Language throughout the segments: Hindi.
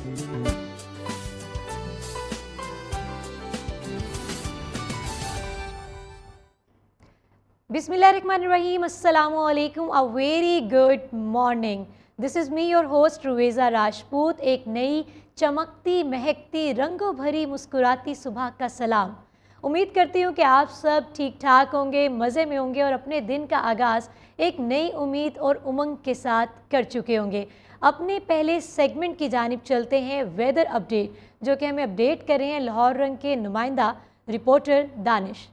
बिस्मिल्लाहिर्रहमानिर्रहीम, अस्सलामु अलैकुम, a very good morning. This is me your host Ruveza Rajput. एक नई चमकती महकती रंगों भरी मुस्कुराती सुबह का सलाम। उम्मीद करती हूँ कि आप सब ठीक ठाक होंगे, मज़े में होंगे और अपने दिन का आगाज़ एक नई उम्मीद और उमंग के साथ कर चुके होंगे। अपने पहले सेगमेंट की जानिब चलते हैं, वेदर अपडेट, जो कि हमें अपडेट कर रहे हैं लाहौर रंग के नुमाइंदा रिपोर्टर दानिश।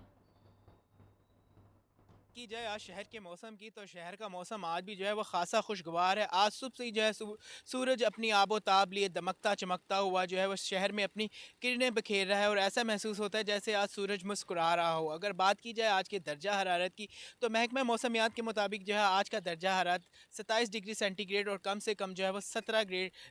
की जाए आज शहर के मौसम की, तो शहर का मौसम आज भी जो है वो खासा खुशगवार है। आज सुबह से ही जो है सूरज अपनी आबो ताब लिए दमकता चमकता हुआ जो है वो शहर में अपनी किरणें बिखेर रहा है और ऐसा महसूस होता है जैसे आज सूरज मुस्कुरा रहा हो। अगर बात की जाए आज के दर्जा हरारत की, तो महकमा मौसमियात के मुताबिक जो है आज का दर्जा हरारत 27 डिग्री सेंटीग्रेड और कम से कम जो है वो 17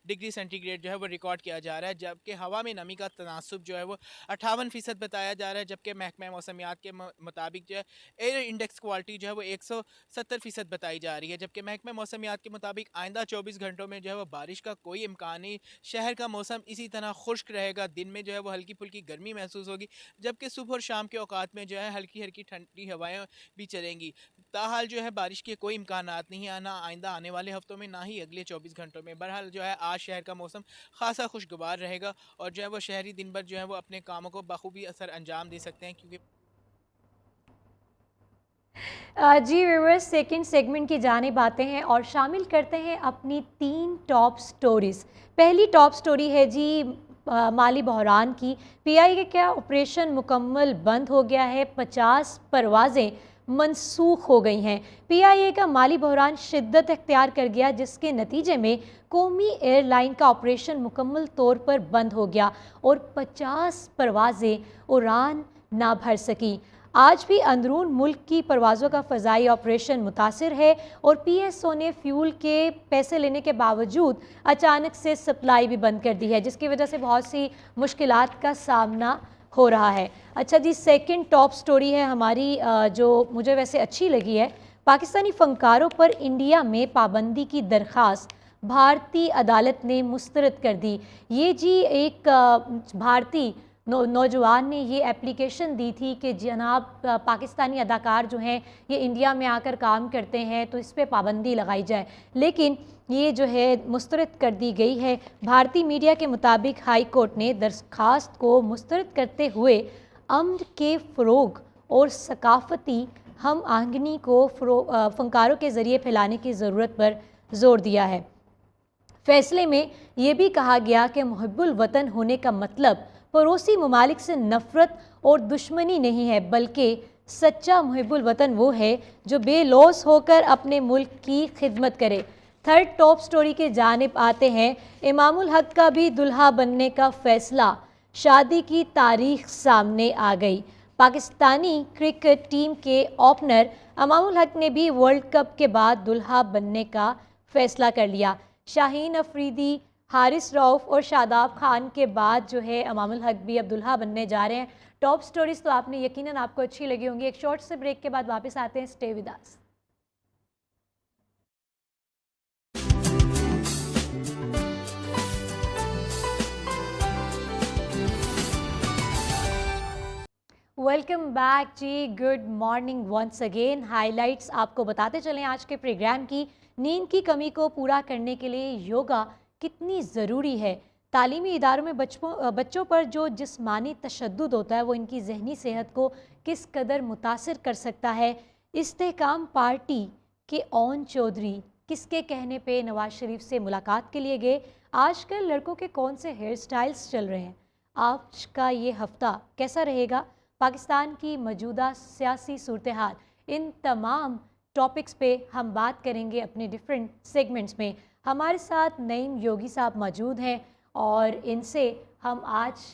डिग्री सेंटीग्रेड जो है वो रिकॉर्ड किया जा रहा है, जबकि हवा में नमी का तनासुब जो है वो 58% बताया जा रहा है। जबकि महकमा मौसमियात के मुताबिक जो है एयर इंडेक्स क्वालिटी जो है वो 170% बताई जा रही है। जबकि महकमा मौसमियात के मुताबिक आइंदा 24 घंटों में जो है वो बारिश का कोई इम्कान नहीं। शहर का मौसम इसी तरह खुश्क रहेगा, दिन में जो है वो हल्की फुल्की गर्मी महसूस होगी, जबकि सुबह और शाम के औकात में जो है हल्की हल्की ठंडी हवाएं भी चलेंगी। ताहाल जो है बारिश के कोई इम्कान नहीं है, ना आइंदा आने वाले हफ्तों में, ना ही अगले 24 घंटों में। बहरहाल जो है आज शहर का मौसम खासा खुशगवार रहेगा और जो है वो शहरी दिन भर जो है वो अपने कामों को बखूबी असर अंजाम दे सकते हैं, क्योंकि जी व्यूअर्स, सेकंड सेगमेंट की जानिब आते हैं और शामिल करते हैं अपनी 3 टॉप स्टोरीज़। पहली टॉप स्टोरी है जी माली बहरान की। पीआईए का ऑपरेशन मुकम्मल बंद हो गया है, 50 परवाज़ें मनसूख हो गई हैं। पीआईए का माली बहरान शिद्दत इख्तियार कर गया, जिसके नतीजे में कौमी एयरलाइन का ऑपरेशन मुकम्मल तौर पर बंद हो गया और 50 परवाज़ें उड़ान ना भर सकी। आज भी अंदरून मुल्क की परवाज़ों का फ़ज़ाई ऑपरेशन मुतासिर है और पीएसओ ने फ्यूल के पैसे लेने के बावजूद अचानक से सप्लाई भी बंद कर दी है, जिसकी वजह से बहुत सी मुश्किलात का सामना हो रहा है। अच्छा जी, सेकंड टॉप स्टोरी है हमारी, जो मुझे वैसे अच्छी लगी है। पाकिस्तानी फ़नकारों पर इंडिया में पाबंदी की दरख्वास्त भारतीय अदालत ने मुस्तरद कर दी। ये जी एक भारतीय नौजवान ने ये एप्लीकेशन दी थी कि जनाब पाकिस्तानी अदाकार जो हैं ये इंडिया में आकर काम करते हैं, तो इस पर पाबंदी लगाई जाए, लेकिन ये जो है मुस्तरद कर दी गई है। भारतीय मीडिया के मुताबिक हाई कोर्ट ने दरख्वास्त को मुस्तरद करते हुए अमन के फ़रोग और सकाफ़ती हम आहंगी को फ़नकारों के ज़रिए फैलाने की ज़रूरत पर ज़ोर दिया है। फैसले में ये भी कहा गया कि मुहिब्बुल वतन होने का मतलब पड़ोसी ममालिक से नफ़रत और दुश्मनी नहीं है, बल्कि सच्चा मुहिब्बुल वतन वो है जो बेलौस होकर अपने मुल्क की खिदमत करे। थर्ड टॉप स्टोरी के जानिब आते हैं। इमामुल हक का भी दुल्हा बनने का फैसला, शादी की तारीख सामने आ गई। पाकिस्तानी क्रिकेट टीम के ओपनर इमामुल हक ने भी वर्ल्ड कप के बाद दुल्हा बनने का फैसला कर लिया। शाहीन अफरीदी, हारिस रऊफ़ और शादाब खान के बाद जो है इमामुल हक भी अब दुल्हा बनने जा रहे हैं। टॉप स्टोरीज तो आपने यकीनन आपको अच्छी लगी होंगी। एक शॉर्ट से ब्रेक के बाद वापस आते हैं। Stay with us. Welcome back जी, good morning once again. Highlights आपको बताते चलें आज के प्रोग्राम की। नींद की कमी को पूरा करने के लिए योगा कितनी ज़रूरी है। तालीमी इदारों में बच्चों पर जो जिस्मानी तशद्दुद होता है वो इनकी जहनी सेहत को किस कदर मुतासिर कर सकता है। इस्तेहकाम पार्टी के ओन चौधरी किसके कहने पे नवाज शरीफ से मुलाकात के लिए गए। आजकल लड़कों के कौन से हेयर स्टाइल्स चल रहे हैं। आज का ये हफ्ता कैसा रहेगा, पाकिस्तान की मौजूदा सियासी सूरत हाल, इन तमाम टॉपिक्स पे हम बात करेंगे अपने डिफरेंट सेगमेंट्स में। हमारे साथ नईम योगी साहब मौजूद हैं और इनसे हम आज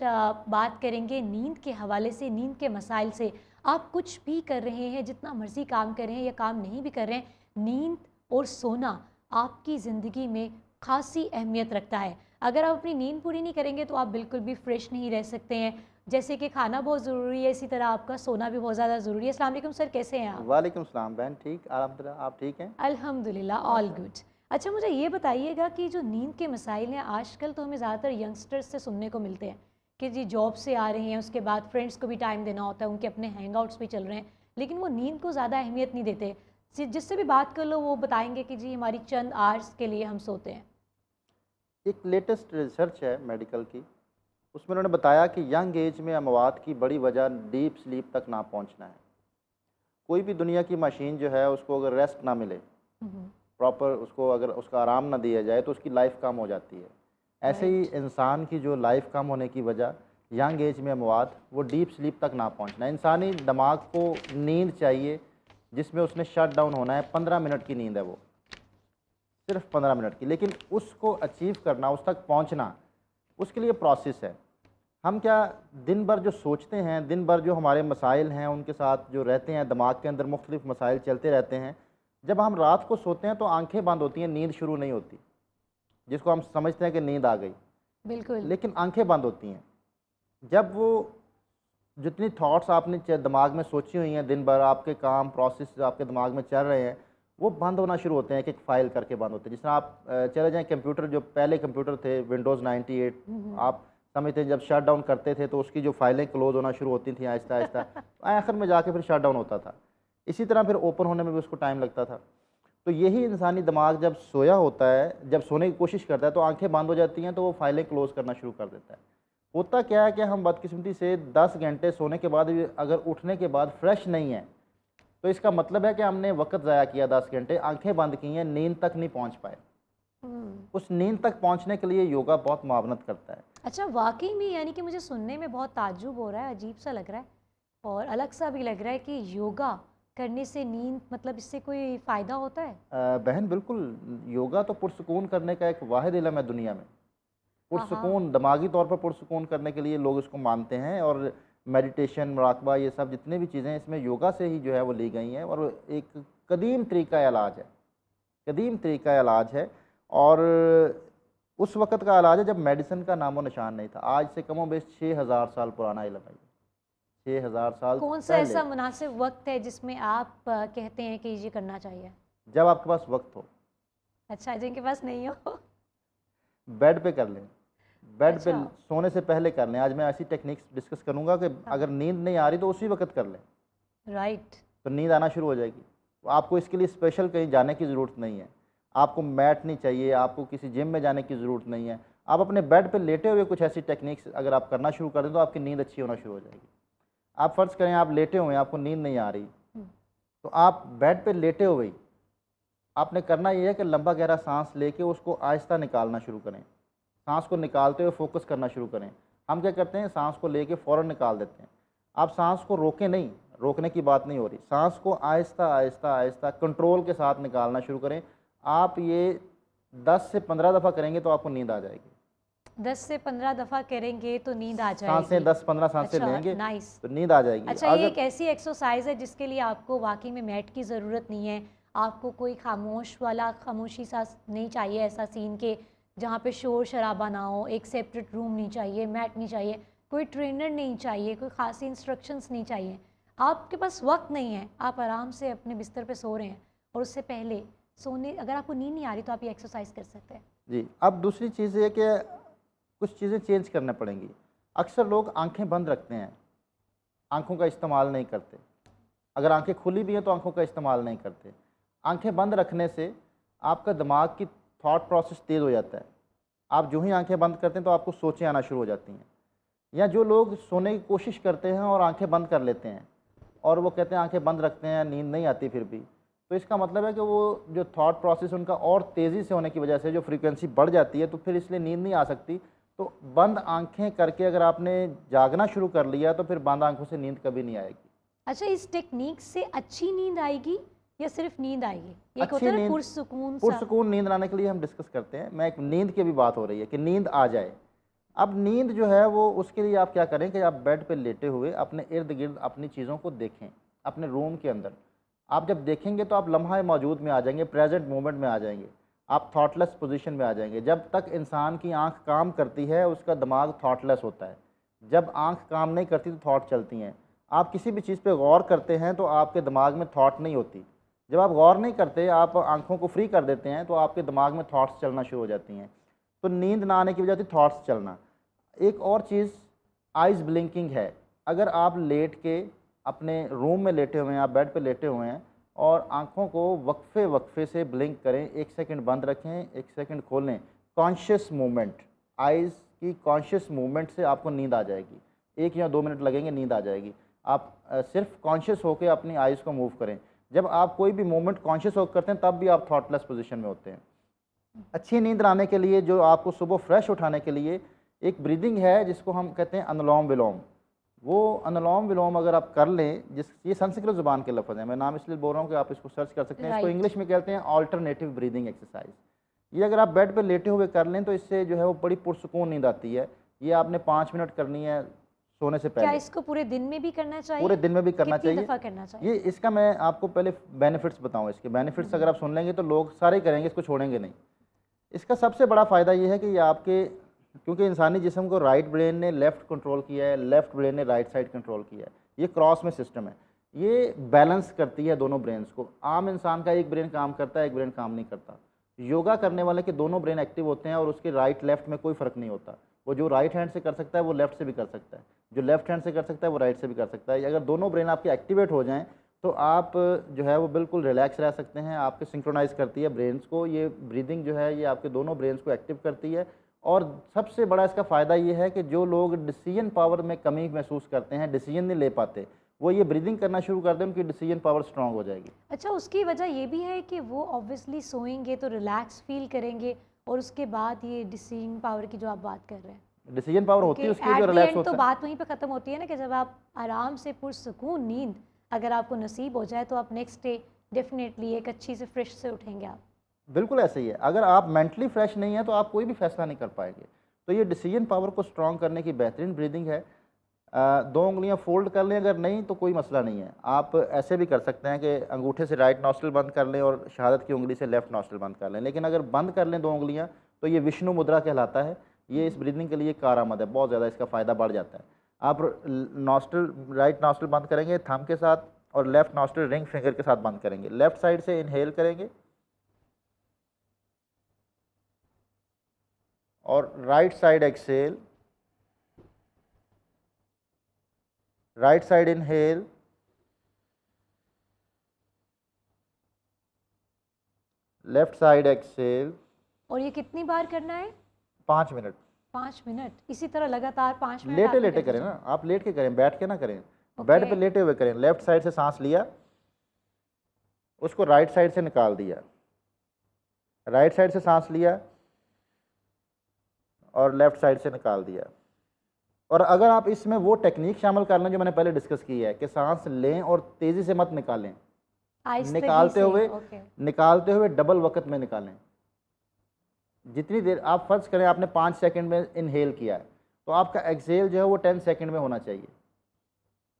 बात करेंगे नींद के हवाले से, नींद के मसाइल से। आप कुछ भी कर रहे हैं, जितना मर्ज़ी काम कर रहे हैं या काम नहीं भी कर रहे हैं, नींद और सोना आपकी ज़िंदगी में ख़ासी अहमियत रखता है। अगर आप अपनी नींद पूरी नहीं करेंगे तो आप बिल्कुल भी फ्रेश नहीं रह सकते हैं। जैसे कि खाना बहुत ज़रूरी है, इसी तरह आपका सोना भी बहुत ज़्यादा ज़रूरी है। अस्सलाम वालेकुम सर, कैसे हैं आप? वालेकुम सलाम बहन, ठीक अल्हम्दुलिल्लाह। आप ठीक हैं? अल्हम्दुलिल्लाह, ऑल गुड। अच्छा, मुझे ये बताइएगा कि जो नींद के मसाइल हैं आजकल तो हमें ज़्यादातर यंगस्टर्स से सुनने को मिलते हैं कि जी जॉब से आ रहे हैं, उसके बाद फ्रेंड्स को भी टाइम देना होता है, उनके अपने हैंगआउट्स भी चल रहे हैं, लेकिन वो नींद को ज़्यादा अहमियत नहीं देते। जिससे भी बात कर लो वो बताएंगे कि जी हमारी चंद आवर्स के लिए हम सोते हैं। एक लेटेस्ट रिसर्च है मेडिकल की, उसमें उन्होंने बताया कि यंग एज में अमवात की बड़ी वजह डीप स्लीप तक ना पहुंचना है। कोई भी दुनिया की मशीन जो है उसको अगर रेस्ट ना मिले, हम्म। प्रॉपर उसको अगर उसका आराम ना दिया जाए तो उसकी लाइफ कम हो जाती है। ऐसे ही राइट। इंसान की जो लाइफ कम होने की वजह यंग एज में अमवात वो डीप स्लीप तक ना पहुंचना है। इंसानी दिमाग को नींद चाहिए जिसमें उसने शट डाउन होना है। 15 मिनट की नींद है वो, सिर्फ 15 मिनट की, लेकिन उसको अचीव करना, उस तक पहुंचना, उसके लिए प्रोसेस है। हम क्या दिन भर जो सोचते हैं, दिन भर जो हमारे मसाइल हैं उनके साथ जो रहते हैं, दिमाग के अंदर मुख्तलिफ मसाइल चलते रहते हैं। जब हम रात को सोते हैं तो आंखें बंद होती हैं, नींद शुरू नहीं होती, जिसको हम समझते हैं कि नींद आ गई, बिल्कुल। लेकिन आंखें बंद होती हैं। जब वो जितनी थॉट्स आपने दिमाग में सोची हुई हैं, दिन भर आपके काम प्रोसेस आपके दिमाग में चल रहे हैं, वो बंद होना शुरू होते हैं, एक एक फाइल करके बंद होते हैं। जिस तरह आप चले जाएं कंप्यूटर, जो पहले कंप्यूटर थे विंडोज़ 98, आप समझते हैं जब शट डाउन करते थे तो उसकी जो फाइलें क्लोज होना शुरू होती थी आहिस्ता आहिस्ता, आखिर में जाके फिर शट डाउन होता था। इसी तरह फिर ओपन होने में भी उसको टाइम लगता था। तो यही इंसानी दिमाग जब सोया होता है, जब सोने की कोशिश करता है तो आंखें बंद हो जाती हैं, तो वो फाइलें क्लोज करना शुरू कर देता है। होता क्या है कि हम बदकिस्मती से 10 घंटे सोने के बाद भी अगर उठने के बाद फ्रेश नहीं है, तो इसका मतलब है कि हमने वक्त ज़ाया किया, 10 घंटे आंखें बंद की हैं, नींद तक नहीं पहुंच पाए। उस नींद तक पहुंचने के लिए योगा बहुत मुआवनत करता है। अच्छा, वाकई में यानी कि मुझे सुनने में बहुत ताज्जुब हो रहा है, अजीब सा लग रहा है और अलग सा भी लग रहा है कि योगा करने से नींद मतलब इससे कोई फ़ायदा होता है? बहन बिल्कुल, योगा तो पुरसुकून करने का एक वाहिद इल्म है दुनिया में। हाँ, हाँ। पुरसुकून, दिमागी तौर पर पुरसुकून करने के लिए लोग इसको मानते हैं, और मेडिटेशन, मुराकबा, ये सब जितने भी चीज़ें इसमें योगा से ही जो है वो ली गई हैं, और एक कदीम तरीका इलाज है, कदीम तरीका इलाज है। और उस वक़्त का इलाज है जब मेडिसिन का नामो निशान नहीं था। आज से कमो बेश 6000 साल पुराना इल्म है, 6000 साल कौन सा पहले, ऐसा मुनासिब वक्त है जिसमें आप कहते हैं कि ये करना चाहिए? जब आपके पास वक्त हो, अच्छा, जिनके पास नहीं हो। बेड पे कर लें, बेड पे अच्छा। सोने से पहले कर लें। आज मैं ऐसी टेक्निक्स डिस्कस करूँगा कि हाँ। अगर नींद नहीं आ रही तो उसी वक्त कर लें, राइट। तो नींद आना शुरू हो जाएगी। आपको इसके लिए स्पेशल कहीं जाने की ज़रूरत नहीं है, आपको मैट नहीं चाहिए, आपको किसी जिम में जाने की ज़रूरत नहीं है। आप अपने बेड पे लेटे हुए कुछ ऐसी टेक्निक्स अगर आप करना शुरू कर दें तो आपकी नींद अच्छी होना शुरू हो जाएगी। आप फ़र्ज़ करें आप लेटे हुए हैं, आपको नींद नहीं आ रही, तो आप बेड पे लेटे हुए ही आपने करना ये है कि लंबा गहरा सांस लेके उसको आहिस्ता निकालना शुरू करें। सांस को निकालते हुए फोकस करना शुरू करें। हम क्या करते हैं, सांस को लेके फ़ौरन निकाल देते हैं। आप सांस को रोकें नहीं, रोकने की बात नहीं हो रही, सांस को आहिस्ता आहिस्ता आहिस्ता कंट्रोल के साथ निकालना शुरू करें। आप ये 10 से 15 दफ़ा करेंगे तो आपको नींद आ जाएगी। 10 से 15 दफ़ा करेंगे तो नींद आ सांसें जाएगी। 10-15 सांसें अच्छा, लेंगे नाइस। तो नींद आ जाएगी। अच्छा, ये एक अगर ऐसी एक्सरसाइज है जिसके लिए आपको वाकई में मैट की ज़रूरत नहीं है, आपको कोई खामोश वाला खामोशी सा नहीं चाहिए, ऐसा सीन के जहाँ पे शोर शराबा ना हो, एक सेपरेट रूम नहीं चाहिए, मैट नहीं चाहिए, कोई ट्रेनर नहीं चाहिए, कोई ख़ास इंस्ट्रक्शंस नहीं चाहिए। आपके पास वक्त नहीं है, आप आराम से अपने बिस्तर पे सो रहे हैं और उससे पहले सोने अगर आपको नींद नहीं आ रही तो आप ये एक्सरसाइज कर सकते हैं। जी, अब दूसरी चीज़ ये कि कुछ चीज़ें चेंज करना पड़ेंगी। अक्सर लोग आंखें बंद रखते हैं, आंखों का इस्तेमाल नहीं करते। अगर आंखें खुली भी हैं तो आंखों का इस्तेमाल नहीं करते। आंखें बंद रखने से आपका दिमाग की थॉट प्रोसेस तेज़ हो जाता है। आप जो ही आंखें बंद करते हैं तो आपको सोचें आना शुरू हो जाती हैं। या जो लोग सोने की कोशिश करते हैं और आंखें बंद कर लेते हैं और वो कहते हैं आंखें बंद रखते हैं, नींद नहीं आती फिर भी, तो इसका मतलब है कि वो जो थॉट प्रोसेस उनका और तेज़ी से होने की वजह से जो फ्रीक्वेंसी बढ़ जाती है, तो फिर इसलिए नींद नहीं आ सकती। तो बंद आंखें करके अगर आपने जागना शुरू कर लिया तो फिर बंद आंखों से नींद कभी नहीं आएगी। अच्छा, इस टेक्निक से अच्छी नींद आएगी या सिर्फ नींद आएगी? एक होता अच्छी है ना नींद, पुरसुकून सा। पुरसुकून नींद लाने के लिए हम डिस्कस करते हैं। मैं एक नींद की भी बात हो रही है कि नींद आ जाए। अब नींद जो है वो उसके लिए आप क्या करें कि आप बेड पे लेटे हुए अपने इर्द गिर्द अपनी चीज़ों को देखें। अपने रूम के अंदर आप जब देखेंगे तो आप लम्हा मौजूद में आ जाएंगे, प्रेजेंट मोमेंट में आ जाएंगे, आप थॉटलेस पोजीशन में आ जाएंगे। जब तक इंसान की आंख काम करती है उसका दिमाग थॉटलेस होता है। जब आंख काम नहीं करती तो थॉट चलती हैं। आप किसी भी चीज़ पे गौर करते हैं तो आपके दिमाग में थॉट नहीं होती। जब आप गौर नहीं करते, आप आंखों को फ्री कर देते हैं, तो आपके दिमाग में थॉट्स चलना शुरू हो जाती हैं। तो नींद ना आने की वजह से थॉट्स चलना। एक और चीज़ आइज़ ब्लिंकिंग है। अगर आप लेट के अपने रूम में लेटे हुए हैं, आप बेड पे लेटे हुए हैं और आँखों को वक्फे वक्फे से ब्लिंक करें, 1 सेकंड बंद रखें, 1 सेकंड खोलें, कॉन्शियस मूवमेंट, आइज़ की कॉन्शियस मूवमेंट से आपको नींद आ जाएगी। 1 या 2 मिनट लगेंगे, नींद आ जाएगी। आप सिर्फ कॉन्शियस होकर अपनी आइज़ को मूव करें। जब आप कोई भी मूवमेंट कॉन्शियस होकर करते हैं, तब भी आप थॉटलेस पोजीशन में होते हैं। अच्छी नींद लाने के लिए, जो आपको सुबह फ्रेश उठाने के लिए एक ब्रीदिंग है जिसको हम कहते हैं अनुलोम विलोम। वो अनुलोम विलोम अगर आप कर लें, ये संस्कृत ज़ुबान के लफ्ज़ हैं, मैं नाम इसलिए बोल रहा हूँ कि आप इसको सर्च कर सकते हैं। इसको राइट। इंग्लिश में कहते हैं ऑल्टरनेटिव ब्रीदिंग एक्सरसाइज। ये अगर आप बेड पे लेटे हुए कर लें तो इससे जो है वो बड़ी पुरसुकून नींद आती है। ये आपने 5 मिनट करनी है सोने से क्या पहले। इसको पूरे दिन में भी करना चाहिए? पूरे दिन में भी करना कितनी चाहिए। दफ़ा करना चाहिए? ये इसका मैं आपको पहले बेनिफिट्स बताऊँ। इसके बेनिफिट्स अगर आप सुन लेंगे तो लोग सारे करेंगे, इसको छोड़ेंगे नहीं। इसका सबसे बड़ा फ़ायदा ये है कि ये आपके, क्योंकि इंसानी जिस्म को राइट ब्रेन ने लेफ़्ट कंट्रोल किया है, लेफ़्ट ब्रेन ने राइट साइड कंट्रोल किया है। ये क्रॉस में सिस्टम है, ये बैलेंस करती है दोनों ब्रेन्स को। आम इंसान का एक ब्रेन काम करता है, एक ब्रेन काम नहीं करता। योगा करने वाले के दोनों ब्रेन एक्टिव होते हैं और उसके राइट लेफ़्ट में कोई फ़र्क नहीं होता। वो जो राइट हैंड से कर सकता है वो लेफ़्ट से भी कर सकता है, जो लेफ़्ट हैंड से कर सकता है वो राइट से भी कर सकता है। अगर दोनों ब्रेन आपके एक्टिवेट हो जाएँ तो आप जो है वो बिल्कुल रिलैक्स रह सकते हैं। आपके सिंक्रोनाइज़ करती है ब्रेन्स को। ये ब्रीदिंग जो है ये आपके दोनों ब्रेन्स को एक्टिव करती है। और सबसे बड़ा इसका फ़ायदा ये है कि जो लोग डिसीजन पावर में कमी महसूस करते हैं, डिसीजन नहीं ले पाते, वो ये ब्रीदिंग करना शुरू कर दें, उनकी डिसीजन पावर स्ट्रांग हो जाएगी। अच्छा, उसकी वजह ये भी है कि वो ऑब्वियसली सोएंगे तो रिलैक्स फील करेंगे और उसके बाद ये डिसीजन पावर की जो आप बात कर रहे हैं, डिसीजन पावर होती है उसकी, एट जो द रिलैक्स एंड होता तो है। बात वहीं पे ख़त्म होती है ना कि जब आप आराम से पुरसुकून नींद अगर आपको नसीब हो जाए तो आप नेक्स्ट डे डेफिनेटली एक अच्छी से फ्रेश से उठेंगे आप। बिल्कुल ऐसे ही है। अगर आप मेंटली फ्रेश नहीं है तो आप कोई भी फैसला नहीं कर पाएंगे। तो ये डिसीजन पावर को स्ट्रांग करने की बेहतरीन ब्रीदिंग है। 2 उंगलियां फोल्ड कर लें, अगर नहीं तो कोई मसला नहीं है। आप ऐसे भी कर सकते हैं कि अंगूठे से राइट नॉस्ट्रिल बंद कर लें और शहादत की उंगली से लेफ्ट नॉस्ट्रिल बंद कर लें। लेकिन अगर बंद कर लें 2 उंगलियां तो ये विष्णु मुद्रा कहलाता है। ये इस ब्रीदिंग के लिए कारआमद है, बहुत ज़्यादा इसका फ़ायदा बढ़ जाता है। आप नॉस्ट्रिल, राइट नॉस्ट्रिल बंद करेंगे थंब के साथ और लेफ्ट नॉस्ट्रिल रिंग फिंगर के साथ बंद करेंगे। लेफ्ट साइड से इनहेल करेंगे और right side exhale, right side inhale, left side exhale. और ये कितनी बार करना है? 5 मिनट। 5 मिनट इसी तरह लगातार 5 मिनट लेटे आपने लेटे करके करें ना, जाना। आप लेट के करें, बैठ के ना करें। बेड पे ओके। लेटे हुए करें। लेफ्ट साइड से सांस लिया, उसको राइट साइड से निकाल दिया, राइट साइड से सांस लिया और लेफ्ट साइड से निकाल दिया। और अगर आप इसमें वो टेक्निक शामिल कर लें जो मैंने पहले डिस्कस की है कि सांस लें और तेज़ी से मत निकालें, आहिस्तगी निकालते से, हुए ओके। निकालते हुए डबल वक्त में निकालें। जितनी देर आप फ़र्ज़ करें आपने 5 सेकंड में इनहेल किया है तो आपका एक्सेल जो है वो 10 सेकंड में होना चाहिए।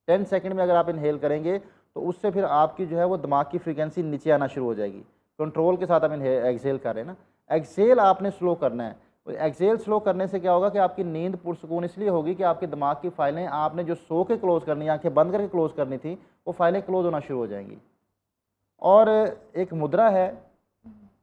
10 सेकंड में अगर आप इनहेल करेंगे तो उससे फिर आपकी जो है वो दिमाग की फ्रीक्वेंसी नीचे आना शुरू हो जाएगी। कंट्रोल के साथ आप एक्सेल कर रहे हैं ना, एक्सेल आपने स्लो करना है। एक्सेल स्लो करने से क्या होगा कि आपकी नींद पुरसुकून इसलिए होगी कि आपके दिमाग की फाइलें आपने जो सो के क्लोज़ करनी, आंखें बंद करके क्लोज़ करनी थी, वो फाइलें क्लोज़ होना शुरू हो जाएंगी। और एक मुद्रा है,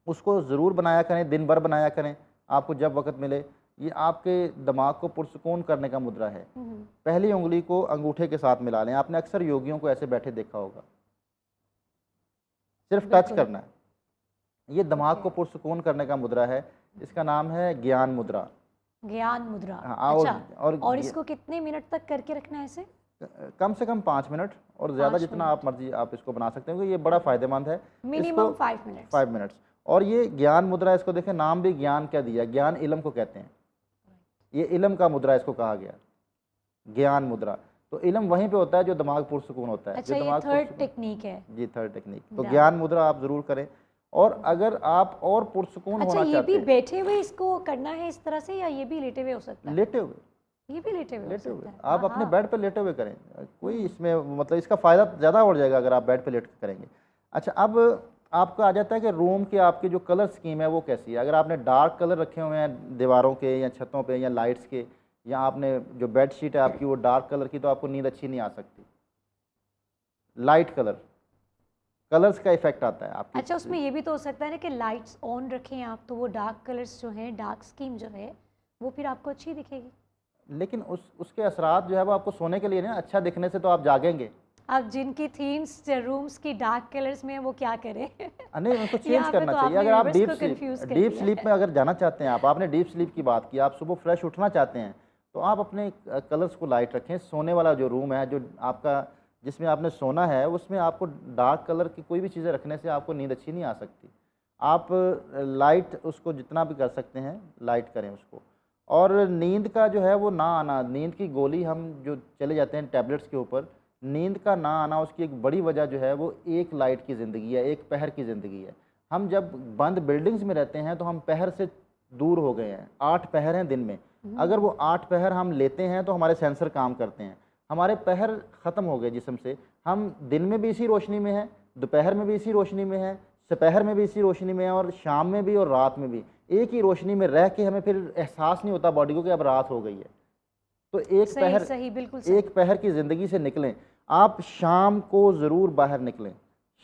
उसको ज़रूर बनाया करें, दिन भर बनाया करें, आपको जब वक्त मिले। ये आपके दिमाग को पुरसुकून करने का मुद्रा है। पहली उंगली को अंगूठे के साथ मिला लें। आपने अक्सर योगियों को ऐसे बैठे देखा होगा, सिर्फ टच बिल्कुल। करना है। ये दिमाग को पुरसुकून करने का मुद्रा है। इसका नाम है ज्ञान मुद्रा। ज्ञान मुद्रा। हाँ, अच्छा, और और इसको कितने मिनट तक करके रखना है इसे? कम से कम 5 मिनट और ज़्यादा 5 जितना मिनट। आप मर्जी आप इसको बना सकते हैं, क्योंकि ये बड़ा फ़ायदेमंद है। Minimum 5 minutes. 5 मिनट्स। और ये ज्ञान मुद्रा, इसको देखें, नाम भी ज्ञान क्या दिया, ज्ञान इल्म को कहते हैं। ये इल्म का मुद्रा इसको कहा गया, ज्ञान मुद्रा। तो इल्म वहीं पे होता है जो दिमाग पुरसुकून होता है। अच्छा, जो ये दिमाग थर्ड पुरसुकून- टेक्निक है। जी, थर्ड टेक्निक। तो Yeah. ज्ञान मुद्रा आप ज़रूर करें। और अगर आप और पुरसुकून अच्छा, होना ये चाहते भी हैं, बैठे हुए इसको करना है इस तरह से या ये भी लेटे हुए हो सकता है? लेटे हुए, ये भी लेटे हुए हो लेटे हुए सकता है। आप अपने हाँ, बेड पे लेटे हुए करें। कोई इसमें मतलब इसका फ़ायदा ज़्यादा हो जाएगा अगर आप बेड पे लेट के करेंगे। अच्छा, अब आपका आ जाता है कि रूम की आपकी जो कलर स्कीम है वो कैसी है। अगर आपने डार्क कलर रखे हुए हैं दीवारों के या छतों पे या लाइट्स के, या आपने जो बेड शीट है आपकी वो डार्क कलर की, तो आपको नींद अच्छी नहीं आ सकती। लाइट कलर, कलर्स का इफेक्ट आता है आपकी। अच्छा, उसमें ये भी तो हो सकता है ना कि लाइट्स ऑन रखें आप, तो वो डार्क कलर्स जो हैं, डार्क स्कीम जो है, वो फिर आपको अच्छी दिखेगी। लेकिन उसके असरात जो है वो आपको सोने के लिए नहीं, अच्छा दिखने से तो आप जागेंगे। अब जिनकी थीम्स रूम्स की डार्क कलर्स में है, वो क्या करें? नहीं, उनको चेंज यहाँ पे करना तो चाहिए। आपने अगर आप व्यूअर्स को कंफ्यूज कर डीप दिया स्लीप है। में अगर जाना चाहते हैं, आपने डीप स्लीप की बात की, आप सुबह फ्रेश उठना चाहते हैं, तो आप अपने कलर्स को लाइट रखें। सोने वाला जो रूम है, जो आपका जिसमें आपने सोना है, उसमें आपको डार्क कलर की कोई भी चीज़ें रखने से आपको नींद अच्छी नहीं आ सकती। आप लाइट उसको जितना भी कर सकते हैं लाइट करें उसको। और नींद का जो है वो ना आना, नींद की गोली हम जो चले जाते हैं टैबलेट्स के ऊपर, नींद का ना आना उसकी एक बड़ी वजह जो है वो एक लाइट की ज़िंदगी है, एक पहर की ज़िंदगी है। हम जब बंद बिल्डिंग्स में रहते हैं तो हम पहर से दूर हो गए हैं। 8 पहर हैं दिन में, अगर वो 8 पहर हम लेते हैं तो हमारे सेंसर काम करते हैं। हमारे पहर ख़त्म हो गए जिस्म से, हम दिन में भी इसी रोशनी में हैं, दोपहर में भी इसी रोशनी में हैं, दोपहर में भी इसी रोशनी में हैं, और शाम में भी और रात में भी एक ही रोशनी में रह के हमें फिर एहसास नहीं होता बॉडी को कि अब रात हो गई है। तो सही सही, बिल्कुल सही। एक पहर की ज़िंदगी से निकलें। आप शाम को ज़रूर बाहर निकलें,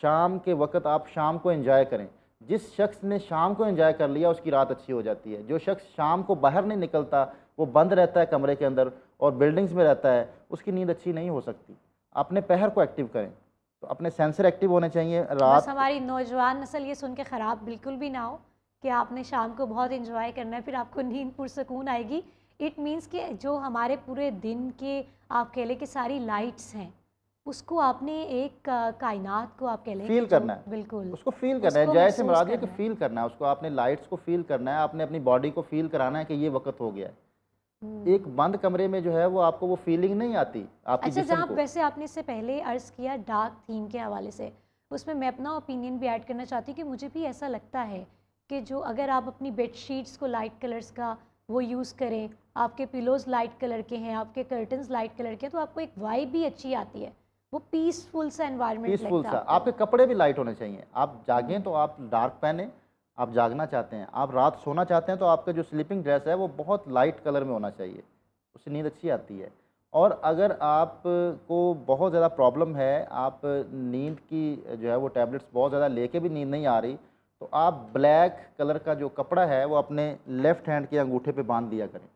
शाम के वक्त आप शाम को एंजॉय करें। जिस शख्स ने शाम को एंजॉय कर लिया उसकी रात अच्छी हो जाती है। जो शख्स शाम को बाहर नहीं निकलता, वो बंद रहता है कमरे के अंदर और बिल्डिंग्स में रहता है, उसकी नींद अच्छी नहीं हो सकती। अपने पहर को एक्टिव करें, तो अपने सेंसर एक्टिव होने चाहिए। बस रात हमारी नौजवान नस्ल ये सुन के ख़राब बिल्कुल भी ना हो कि आपने शाम को बहुत एंजॉय करना है, फिर आपको नींद पुरसकून आएगी। इट मीन्स कि जो हमारे पूरे दिन के आप कह लें कि सारी लाइट्स हैं, उसको आपने एक कायनात को आप कह लें फील कि जो करना है, बिल्कुल उसको फील करना है। उसको जैसे महसूस मुराद ये कि करना है। फील करना है उसको, आपने लाइट्स को फील करना है, आपने अपनी बॉडी को फील कराना है कि ये वक्त हो गया है। एक बंद कमरे में जो है वो आपको वो फीलिंग नहीं आती आपकी अच्छा, जिस्म जहाँ को। वैसे आपने इससे पहले अर्ज़ किया डार्क थीम के हवाले से, उसमें मैं अपना ओपिनियन भी ऐड करना चाहती हूँ कि मुझे भी ऐसा लगता है कि जो अगर आप अपनी बेडशीट्स को लाइट कलर्स का वो यूज़ करें, आपके पिलोज़ लाइट कलर के हैं, आपके कर्टन्स लाइट कलर के हैं, तो आपको एक वाइब भी अच्छी आती है, वो पीसफुल सा एनवायरनमेंट पीसफुल लगता सा। है आपको। आपके कपड़े भी लाइट होने चाहिए। आप जागें तो आप डार्क पहने, आप जागना चाहते हैं, आप रात सोना चाहते हैं तो आपका जो स्लीपिंग ड्रेस है वो बहुत लाइट कलर में होना चाहिए, उससे नींद अच्छी आती है। और अगर आप को बहुत ज़्यादा प्रॉब्लम है, आप नींद की जो है वो टैबलेट्स बहुत ज़्यादा लेके भी नींद नहीं आ रही, तो आप ब्लैक कलर का जो कपड़ा है वो अपने लेफ़्ट हैंड के अंगूठे पे बांध दिया करें।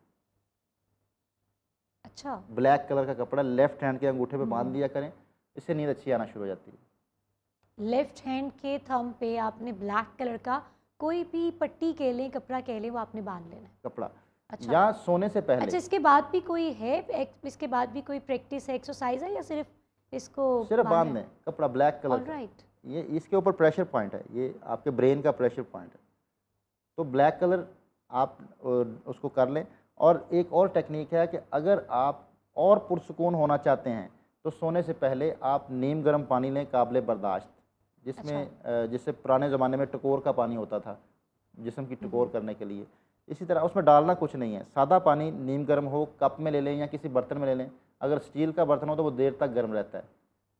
अच्छा। ब्लैक कलर का कपड़ा लेफ़्ट हैंड के अंगूठे पे बांध दिया करें, इससे नींद अच्छी आना शुरू हो जाती है। लेफ्ट हैंड के थंब पे आपने ब्लैक कलर का कोई भी पट्टी कह लें, कपड़ा कह लें, वो आपने बांध लेना है। कपड़ा अच्छा। या सोने से अच्छा, पहले इसके बाद भी कोई है इसके बाद भी कोई प्रैक्टिस है, एक्सरसाइज है, या सिर्फ इसको सिर्फ बांध बांधना दें कपड़ा ब्लैक कलर का। ऑलराइट। ये इसके ऊपर प्रेशर पॉइंट है, ये आपके ब्रेन का प्रेशर पॉइंट है। तो ब्लैक कलर आप उसको कर लें। और एक और टेक्निक है कि अगर आप और पुरसुकून होना चाहते हैं तो सोने से पहले आप नीम गर्म पानी लें, काबिल बर्दाश्त, जिसमें जिससे पुराने ज़माने में टकोर का पानी होता था जिस्म की टकोर करने के लिए। इसी तरह उसमें डालना कुछ नहीं है, सादा पानी नीम गर्म हो, कप में ले लें या किसी बर्तन में ले लें। अगर स्टील का बर्तन हो तो वो देर तक गर्म रहता है,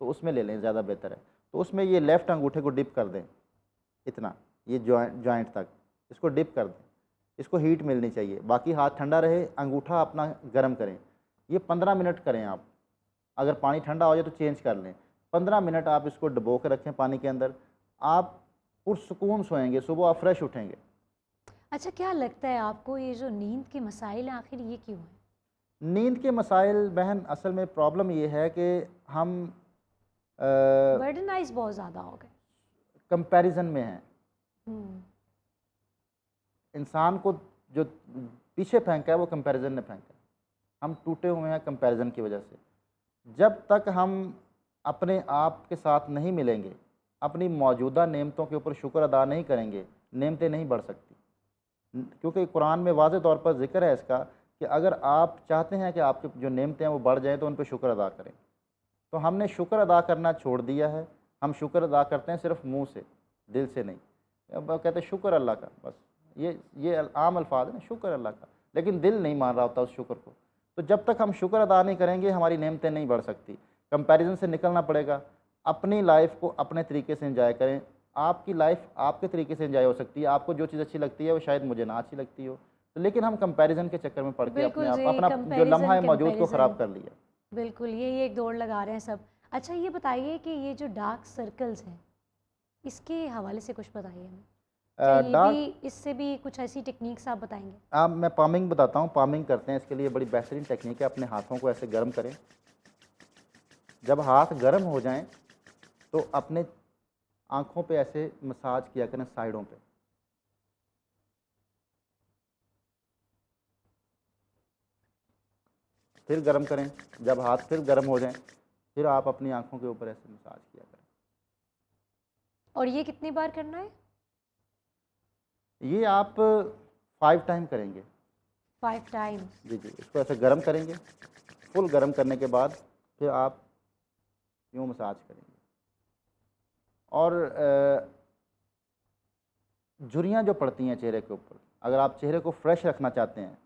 तो उसमें ले लें, ज़्यादा बेहतर है। तो उसमें ये लेफ़्ट अंगूठे को डिप कर दें, इतना ये जॉइंट तक इसको डिप कर दें, इसको हीट मिलनी चाहिए, बाकी हाथ ठंडा रहे, अंगूठा अपना गर्म करें। ये 15 मिनट करें आप। अगर पानी ठंडा हो जाए तो चेंज कर लें। 15 मिनट आप इसको डुबो कर रखें पानी के अंदर, आप पुरसुकून सोएंगे, सुबह आप फ्रेश उठेंगे। अच्छा, क्या लगता है आपको ये जो नींद के मसाइल हैं आखिर ये क्यों हैं? नींद के मसाइल बहन, असल में प्रॉब्लम ये है कि हम बर्डनाइज बहुत ज़्यादा हो गए। कंपैरिजन में हैं। हम्म, इंसान को जो पीछे फेंका है वो कंपैरिजन ने फेंका है। हम टूटे हुए हैं कंपैरिजन की वजह से। जब तक हम अपने आप के साथ नहीं मिलेंगे, अपनी मौजूदा नेमतों के ऊपर शुक्र अदा नहीं करेंगे, नेमतें नहीं बढ़ सकती। क्योंकि कुरान में वाज़े तौर पर ज़िक्र है इसका कि अगर आप चाहते हैं कि आपकी जो नेमतें हैं वो बढ़ जाएँ तो उन पर शुक्र अदा करें। तो हमने शुक्र अदा करना छोड़ दिया है। हम शुक्र अदा करते हैं सिर्फ मुंह से, दिल से नहीं। अब कहते हैं शुक्र अल्लाह का, बस ये आम अल्फाज है ना, शुक्र अल्लाह का, लेकिन दिल नहीं मान रहा होता उस शुक्र को। तो जब तक हम शुक्र अदा नहीं करेंगे हमारी नेमतें नहीं बढ़ सकती। कंपैरिजन से निकलना पड़ेगा। अपनी लाइफ को अपने तरीके से एंजॉय करें। आपकी लाइफ आपके तरीके से एंजॉय हो सकती है। आपको जो चीज़ अच्छी लगती है वो शायद मुझे ना अच्छी लगती हो, तो लेकिन हम कंपैरिजन के चक्कर में पड़ के बिल्कुल अपने जी, आप अपना जो कंपैरिजन लम्हा है मौजूद को ख़राब कंपैरिजन कर लिया। बिल्कुल, ये एक दौड़ लगा रहे हैं सब। अच्छा, ये बताइए कि ये जो डार्क सर्कल्स हैं, इसके हवाले से कुछ बताइए हमें। क्या ये डार्क भी, इससे भी कुछ ऐसी टेक्निक्स आप बताएंगे? आप मैं पामिंग बताता हूँ, पामिंग करते हैं इसके लिए बड़ी बेहतरीन टेक्निक है। अपने हाथों को ऐसे गर्म करें, जब हाथ गर्म हो जाएं तो अपने आँखों पे ऐसे मसाज किया करें साइडों पे। फिर गर्म करें, जब हाथ फिर गर्म हो जाएं फिर आप अपनी आँखों के ऊपर ऐसे मसाज किया करें। और ये कितनी बार करना है? ये आप 5 टाइम करेंगे। 5 टाइम्स। जी, जी। इसको ऐसे गर्म करेंगे, फुल गर्म करने के बाद फिर आप यूँ मसाज करेंगे। और झुर्रियाँ जो पड़ती हैं चेहरे के ऊपर, अगर आप चेहरे को फ्रेश रखना चाहते हैं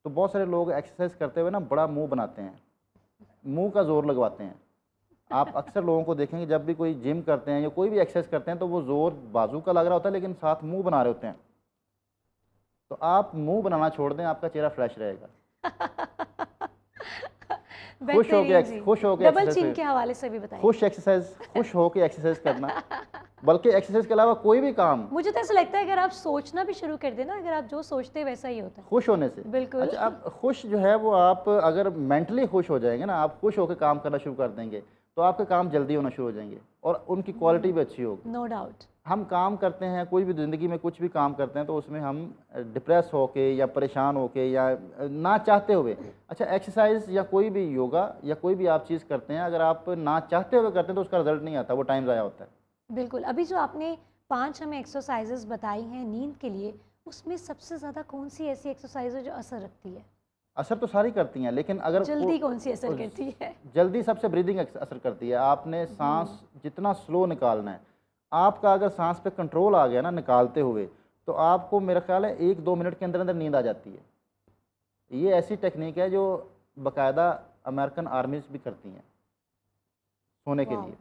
तो बहुत सारे लोग एक्सरसाइज करते हुए ना बड़ा मुंह बनाते हैं, मुंह का ज़ोर लगवाते हैं। आप अक्सर लोगों को देखेंगे जब भी कोई जिम करते हैं या कोई भी एक्सरसाइज करते हैं तो वो ज़ोर बाजू का लग रहा होता है लेकिन साथ मुंह बना रहे होते हैं। तो आप मुंह बनाना छोड़ दें, आपका चेहरा फ्रेश रहेगा। बेहतरीन जी। खुश होके डबल एक्सरसाइज, चिन के हवाले से भी बताइए। खुश होके एक्सरसाइज करना। बल्कि एक्सरसाइज के अलावा कोई भी काम मुझे तो ऐसा लगता है अगर आप सोचना भी शुरू कर देना, अगर आप जो सोचते हैं वैसा ही होता है। खुश होने से। बिल्कुल। अच्छा, आप खुश जो है वो आप अगर मेंटली खुश हो जाएंगे ना, आप खुश होकर काम करना शुरू कर देंगे तो आपके काम जल्दी होना शुरू हो जाएंगे और उनकी क्वालिटी भी अच्छी होगी। No doubt. हम काम करते हैं, कोई भी ज़िंदगी में कुछ भी काम करते हैं तो उसमें हम डिप्रेस होके या परेशान होके या ना चाहते हुए, अच्छा एक्सरसाइज या कोई भी योगा या कोई भी आप चीज़ करते हैं, अगर आप ना चाहते हुए करते हैं तो उसका रिजल्ट नहीं आता, वो टाइम ज़ाया होता है। बिल्कुल। अभी जो आपने 5 हमें एक्सरसाइजेज बताई हैं नींद के लिए, उसमें सबसे ज़्यादा कौन सी ऐसी एक्सरसाइज है जो असर रखती है? असर तो सारी करती हैं लेकिन अगर जल्दी कौन सी असर करती है? जल्दी सबसे ब्रीदिंग असर करती है। आपने सांस जितना स्लो निकालना है, आपका अगर सांस पे कंट्रोल आ गया ना निकालते हुए, तो आपको मेरा ख्याल है 1-2 मिनट के अंदर अंदर नींद आ जाती है। ये ऐसी टेक्निक है जो बाकायदा अमेरिकन आर्मीज भी करती हैं सोने के वाह। लिए।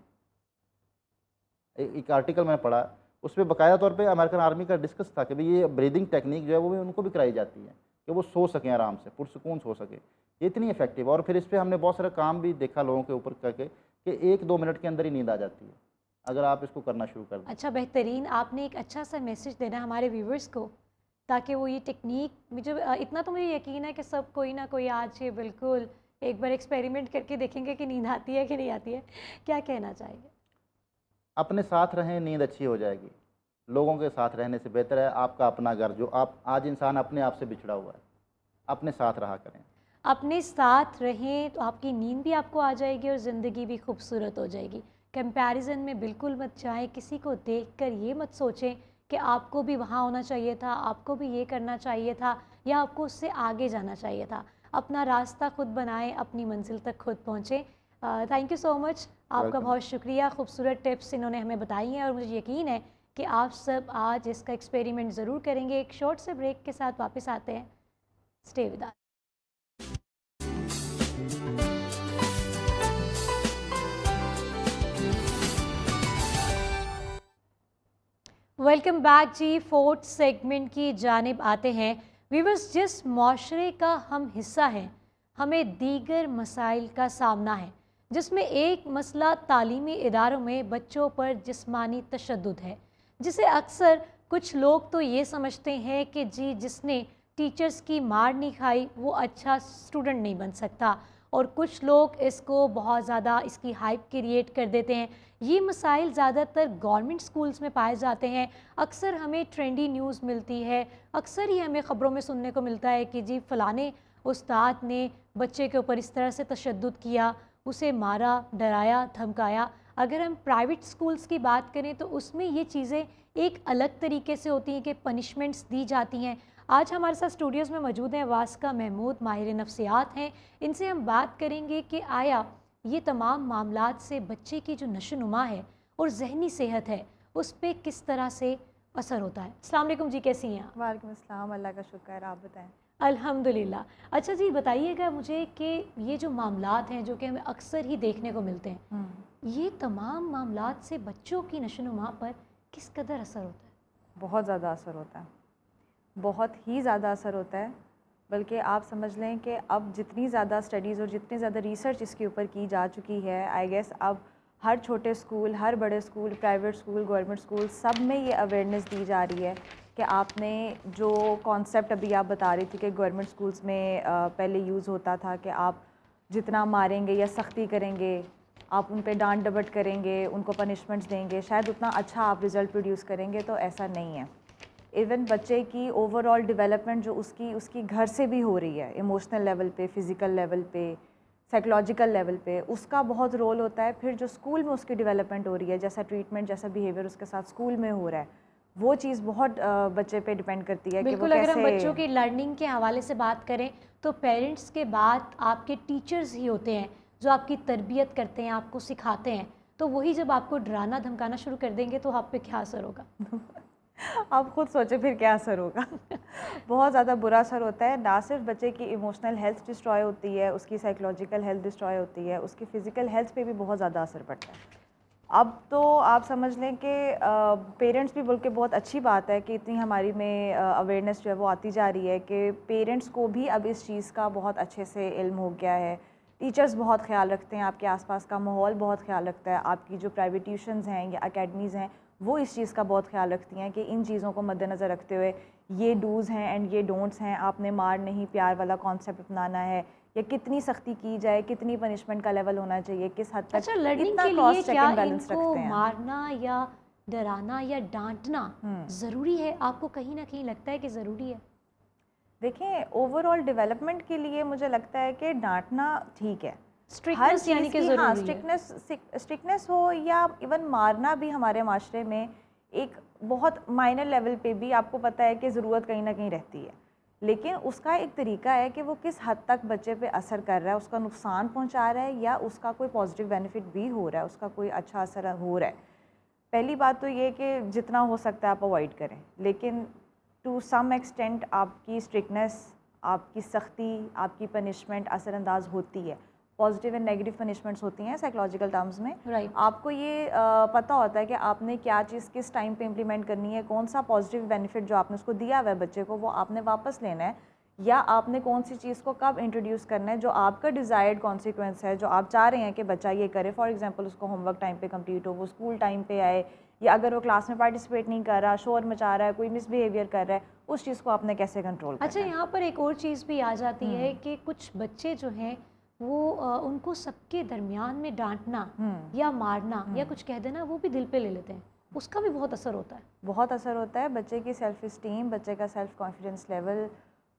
एक आर्टिकल मैंने पढ़ा, उसमें बाकायदा तौर पे अमेरिकन आर्मी का डिस्कस था कि भाई ये ब्रीदिंग टेक्निक जो है वो भी उनको भी कराई जाती है कि वो सो सकें आराम से, पुरसुकून सो सके। ये इतनी इफेक्टिव, और फिर इस पर हमने बहुत सारा काम भी देखा लोगों के ऊपर करके कि 1-2 मिनट के अंदर ही नींद आ जाती है अगर आप इसको करना शुरू कर दें। अच्छा, बेहतरीन। आपने एक अच्छा सा मैसेज देना है हमारे व्यूवर्स को ताकि वो ये टेक्निक, मुझे इतना तो मुझे यकीन है कि सब कोई ना कोई आज ये बिल्कुल एक बार एक्सपेरिमेंट करके देखेंगे कि नींद आती है कि नहीं आती है। क्या कहना चाहेंगे? अपने साथ रहें, नींद अच्छी हो जाएगी। लोगों के साथ रहने से बेहतर है आपका अपना घर, जो आप आज इंसान अपने आप से बिछड़ा हुआ है, अपने साथ रहा करें। अपने साथ रहें तो आपकी नींद भी आपको आ जाएगी और ज़िंदगी भी खूबसूरत हो जाएगी। कंपैरिजन में बिल्कुल मत जाएं, किसी को देखकर ये मत सोचें कि आपको भी वहाँ होना चाहिए था, आपको भी ये करना चाहिए था या आपको उससे आगे जाना चाहिए था। अपना रास्ता खुद बनाएं, अपनी मंजिल तक खुद पहुँचें। थैंक यू सो मच, आपका वेलकम। बहुत शुक्रिया। खूबसूरत टिप्स इन्होंने हमें बताई हैं और मुझे यकीन है कि आप सब आज इसका एक्सपेरिमेंट ज़रूर करेंगे। एक शॉर्ट से ब्रेक के साथ वापस आते हैं। Stay with us. Welcome back जी। फोर्थ सेगमेंट की जानिब आते हैं। व्यूअर्स, जिस माशरे का हम हिस्सा हैं, हमें दीगर मसाइल का सामना है, जिसमें एक मसला तालीमी इदारों में बच्चों पर जिस्मानी तशद्दुद है, जिसे अक्सर कुछ लोग तो ये समझते हैं कि जी जिसने टीचर्स की मार नहीं खाई वो अच्छा स्टूडेंट नहीं बन सकता, और कुछ लोग इसको बहुत ज़्यादा इसकी हाइप क्रिएट कर देते हैं। ये मसाइल ज़्यादातर गवर्नमेंट स्कूल्स में पाए जाते हैं। अक्सर हमें ट्रेंडी न्यूज़ मिलती है, अक्सर ही हमें ख़बरों में सुनने को मिलता है कि जी फ़लाने उस्ताद ने बच्चे के ऊपर इस तरह से तशद्दुद किया, उसे मारा, डराया, धमकाया। अगर हम प्राइवेट स्कूल्स की बात करें तो उसमें ये चीज़ें एक अलग तरीके से होती हैं कि पनिशमेंट्स दी जाती हैं। आज हमारे साथ स्टूडियोज़ में मौजूद हैं वास्का महमूद, माहिर नफ्सियात हैं। इनसे हम बात करेंगे कि आया ये तमाम मामलात से बच्चे की जो नशोनुमा है और जहनी सेहत है उस पर किस तरह से असर होता है। अस्सलाम वालेकुम जी, कैसी हैं आप? वालेकुम अस्सलाम, अल्लाह का शुक्र, आप बताएं। अल्हम्दुलिल्लाह। अच्छा जी, बताइएगा मुझे कि ये जो मामलात हैं जो कि हमें अक्सर ही देखने को मिलते हैं, ये तमाम मामलात से बच्चों की नशोनुमा पर किस कदर असर होता है? बहुत ज़्यादा असर होता है, बहुत ही ज़्यादा असर होता है। बल्कि आप समझ लें कि अब जितनी ज़्यादा स्टडीज़ और जितनी ज़्यादा रिसर्च इसके ऊपर की जा चुकी है, आई गेस अब हर छोटे स्कूल, हर बड़े school, private school, government school, सब में ये अवेयरनेस दी जा रही है कि आपने जो कॉन्सेप्ट अभी आप बता रही थी कि गवर्नमेंट स्कूल्स में पहले यूज़ होता था कि आप जितना मारेंगे या सख्ती करेंगे, आप उन पे डांट डपट करेंगे, उनको पनिशमेंट्स देंगे, शायद उतना अच्छा आप रिज़ल्ट प्रोड्यूस करेंगे, तो ऐसा नहीं है। इवन बच्चे की ओवरऑल डेवलपमेंट जो उसकी घर से भी हो रही है, इमोशनल लेवल पे, फ़िज़िकल लेवल पे, साइकोलॉजिकल लेवल पे, उसका बहुत रोल होता है। फिर जो स्कूल में उसकी डेवलपमेंट हो रही है, जैसा ट्रीटमेंट, जैसा बिहेवियर उसके साथ स्कूल में हो रहा है, वो चीज़ बहुत बच्चे पे डिपेंड करती है कि वो बिल्कुल। अगर हम कैसे। बच्चों की लर्निंग के हवाले से बात करें तो पेरेंट्स के बाद आपके टीचर्स ही होते हैं जो आपकी तरबियत करते हैं, आपको सिखाते हैं। तो वही जब आपको डराना धमकाना शुरू कर देंगे तो आप पे क्या असर होगा? आप खुद सोचें फिर क्या असर होगा। बहुत ज़्यादा बुरा असर होता है। ना सिर्फ बच्चे की इमोशनल हेल्थ डिस्ट्रॉय होती है, उसकी साइकोलॉजिकल हेल्थ डिस्ट्रॉय होती है, उसकी फ़िज़िकल हेल्थ पे भी बहुत ज़्यादा असर पड़ता है। अब तो आप समझ लें कि पेरेंट्स भी बोल के बहुत अच्छी बात है कि इतनी हमारी में अवेयरनेस जो है वो आती जा रही है कि पेरेंट्स को भी अब इस चीज़ का बहुत अच्छे से इल्म हो गया है। टीचर्स बहुत ख्याल रखते हैं, आपके आसपास का माहौल बहुत ख्याल रखता है, आपकी जो प्राइवेट ट्यूशन्स हैं या अकेडमीज़ हैं वो इस चीज़ का बहुत ख्याल रखती हैं कि इन चीज़ों को मद्देनज़र रखते हुए ये डूज़ हैं एंड ये डोंट्स हैं, आपने मार नहीं प्यार वाला कॉन्सेप्ट अपनाना है, या कितनी सख्ती की जाए, कितनी पनिशमेंट का लेवल होना चाहिए, किस हद तक, अच्छा, लर्निंग इतना के लिए क्रॉस चेक क्या एंड बैलेंस इनको रखते हैं। मारना या डराना या डांटना ज़रूरी है? आपको कहीं ना कहीं लगता है कि ज़रूरी है? देखें, ओवरऑल डेवलपमेंट के लिए मुझे लगता है कि डांटना ठीक है, हर स्ट्रिक्टनेस यानी चीज़ कि की। ज़रूरी हाँ, है। स्ट्रिक्टनेस हो या इवन मारना भी हमारे माशरे में एक बहुत माइनर लेवल पे भी आपको पता है कि ज़रूरत कहीं ना कहीं रहती है, लेकिन उसका एक तरीका है कि वो किस हद तक बच्चे पे असर कर रहा है, उसका नुकसान पहुंचा रहा है या उसका कोई पॉजिटिव बेनिफिट भी हो रहा है, उसका कोई अच्छा असर हो रहा है। पहली बात तो ये कि जितना हो सकता है आप अवॉइड करें, लेकिन टू सम एक्सटेंट आपकी स्ट्रिक्टनेस, आपकी सख्ती, आपकी पनिशमेंट असरअंदाज होती है। पॉजिटिव एंड नेगेटिव पनिशमेंट्स होती हैं साइकोलॉजिकल टर्म्स में। राइट। आपको ये पता होता है कि आपने क्या चीज़ किस टाइम पे इम्प्लीमेंट करनी है, कौन सा पॉजिटिव बेनिफिट जो आपने उसको दिया हुआ है बच्चे को वो आपने वापस लेना है, या आपने कौन सी चीज़ को कब इंट्रोड्यूस करना है जो आपका डिज़ायर्ड कॉन्सिक्वेंस है, जो आप चाह रहे हैं कि बच्चा ये करे। फॉर एग्जांपल उसको होमवर्क टाइम पे कंप्लीट हो, वो स्कूल टाइम पे आए, या अगर वो क्लास में पार्टिसिपेट नहीं कर रहा, शोर मचा रहा है, कोई मिसबिहेवियर कर रहा है, उस चीज़ को आपने कैसे कंट्रोल करना अच्छा, है। यहाँ पर एक और चीज़ भी आ जाती है कि कुछ बच्चे जो हैं वो उनको सबके दरमियान में डांटना या मारना या कुछ कह देना वो भी दिल पे ले लेते हैं, उसका भी बहुत असर होता है। बहुत असर होता है। बच्चे की सेल्फ़ इस्टीम, बच्चे का सेल्फ़ कॉन्फिडेंस लेवल,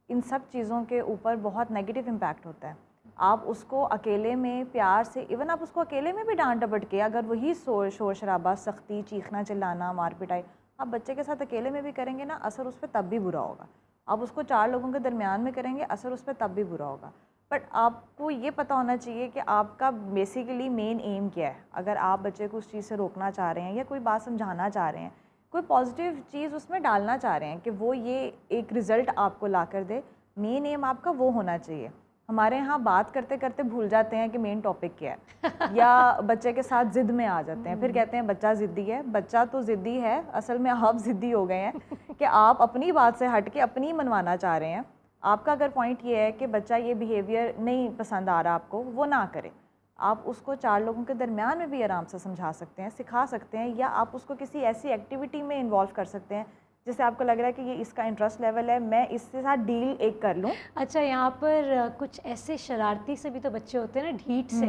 इन सब चीज़ों के ऊपर बहुत नेगेटिव इम्पैक्ट होता है। आप उसको अकेले में प्यार से, इवन आप उसको अकेले में भी डांट डपट के, अगर वही शोर शराबा, सख्ती, चीखना चिल्लाना, मार पिटाई आप बच्चे के साथ अकेले में भी करेंगे ना, असर उस पर तब भी बुरा होगा। आप उसको 4 लोगों के दरमियान में करेंगे, असर उस पर तब भी बुरा होगा। बट आपको ये पता होना चाहिए कि आपका बेसिकली मेन एम क्या है। अगर आप बच्चे को उस चीज़ से रोकना चाह रहे हैं या कोई बात समझाना चाह रहे हैं, कोई पॉजिटिव चीज़ उसमें डालना चाह रहे हैं कि वो ये एक रिज़ल्ट आपको ला कर दे, मेन एम आपका वो होना चाहिए। हमारे यहाँ बात करते करते भूल जाते हैं कि मेन टॉपिक क्या है, या बच्चे के साथ ज़िद में आ जाते हैं, फिर कहते हैं बच्चा ज़िद्दी है। बच्चा तो ज़िद्दी है, असल में आप ज़िद्दी हो गए हैं कि आप अपनी बात से हट के अपनी मनवाना चाह रहे हैं। आपका अगर पॉइंट ये है कि बच्चा ये बिहेवियर नहीं पसंद आ रहा आपको, वो ना करे, आप उसको 4 लोगों के दरमियान में भी आराम से समझा सकते हैं, सिखा सकते हैं, या आप उसको किसी ऐसी एक्टिविटी में इन्वॉल्व कर सकते हैं जिससे आपको लग रहा है कि ये इसका इंटरेस्ट लेवल है, मैं इसके साथ डील एक कर लूँ। अच्छा, यहाँ पर कुछ ऐसे शरारती से भी तो बच्चे होते हैं ना, ढीठ से,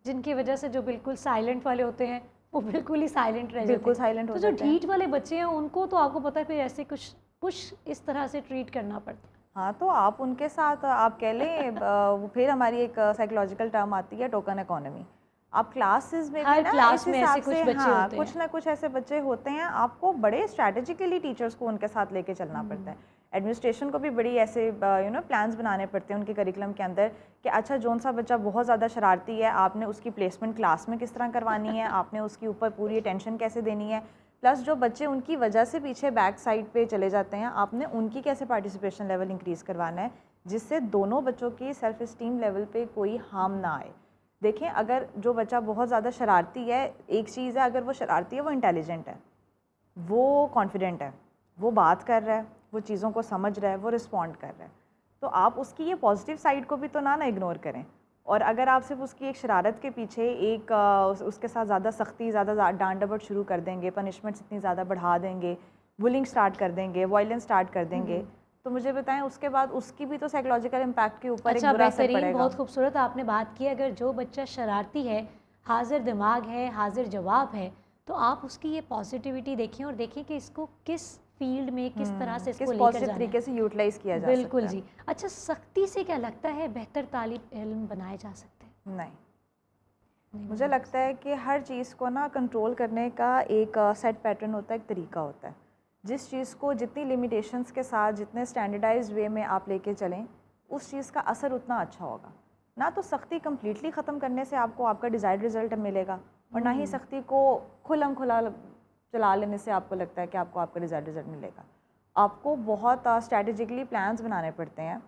जिनकी वजह से जो बिल्कुल साइलेंट वाले होते हैं वो बिल्कुल ही साइलेंट रह जाते हैं। बिल्कुल साइलेंट हो तो जो जाते हैं। ढीठ वाले बच्चे हैं उनको तो आपको पता है फिर ऐसे कुछ इस तरह से ट्रीट करना पड़ता है। हाँ, तो आप उनके साथ आप कह लें फिर हमारी एक साइकोलॉजिकल टर्म आती है टोकन इकोनॉमी। आप क्लासेस में हर भी ना क्लास इस में हिसाब ऐसे कुछ से, बच्चे हाँ, होते कुछ हैं। ना कुछ ऐसे बच्चे होते हैं, आपको बड़े स्ट्रैटेजिकली टीचर्स को उनके साथ लेके चलना पड़ता है। एडमिनिस्ट्रेशन को भी बड़ी ऐसे प्लान्स बनाने पड़ते हैं उनके करिकुलम के अंदर कि अच्छा जोन सा बच्चा बहुत ज़्यादा शरारती है, आपने उसकी प्लेसमेंट क्लास में किस तरह करवानी है, आपने उसके ऊपर पूरी अटेंशन कैसे देनी है, प्लस जो बच्चे उनकी वजह से पीछे बैक साइड पे चले जाते हैं, आपने उनकी कैसे पार्टिसिपेशन लेवल इंक्रीज़ करवाना है जिससे दोनों बच्चों की सेल्फ इस्टीम लेवल पे कोई हार्म ना आए। देखें, अगर जो बच्चा बहुत ज़्यादा शरारती है, एक चीज़ है, अगर वो शरारती है वो इंटेलिजेंट है, वो कॉन्फिडेंट है, वो बात कर रहा है, वो चीज़ों को समझ रहा है, वो रिस्पॉन्ड कर रहा है, तो आप उसकी ये पॉजिटिव साइड को भी तो ना इग्नोर करें। और अगर आप सिर्फ उसकी एक शरारत के पीछे एक उसके साथ ज़्यादा सख्ती, ज़्यादा डांट डपट शुरू कर देंगे, पनिशमेंट्स इतनी ज़्यादा बढ़ा देंगे, बुलिंग स्टार्ट कर देंगे, वायलेंस स्टार्ट कर देंगे, तो मुझे बताएं उसके बाद उसकी भी तो साइकोलॉजिकल इम्पैक्ट के ऊपर एक बुरा असर बेहतरीन, पड़ेगा। बहुत खूबसूरत आपने बात की। अगर जो बच्चा शरारती है, हाजिर दिमाग है, हाजिर जवाब है, तो आप उसकी ये पॉजिटिविटी देखें और देखें कि इसको किस फील्ड में किस तरह से इसको किस लेकर पॉजिटिव जाना तरीके है। से यूटिलाइज किया जा बिल्कुल सकता है। जी। अच्छा, सख्ती से क्या लगता है बेहतर तालिब इल्म बनाए जा सकते हैं? नहीं, नहीं मुझे लगता है कि हर चीज़ को ना कंट्रोल करने का एक सेट पैटर्न होता है, एक तरीका होता है। जिस चीज़ को जितनी लिमिटेशंस के साथ, जितने स्टैंडर्डाइज्ड वे में आप लेके चलें, उस चीज़ का असर उतना अच्छा होगा। ना तो सख्ती कम्प्लीटली ख़त्म करने से आपको आपका डिज़ायर्ड रिज़ल्ट मिलेगा, और ना ही सख्ती को खुला चला लेने से आपको लगता है कि आपको आपका डिज़ायर्ड रिज़ल्ट मिलेगा। आपको बहुत स्ट्रैटेजिकली प्लान्स बनाने पड़ते हैं,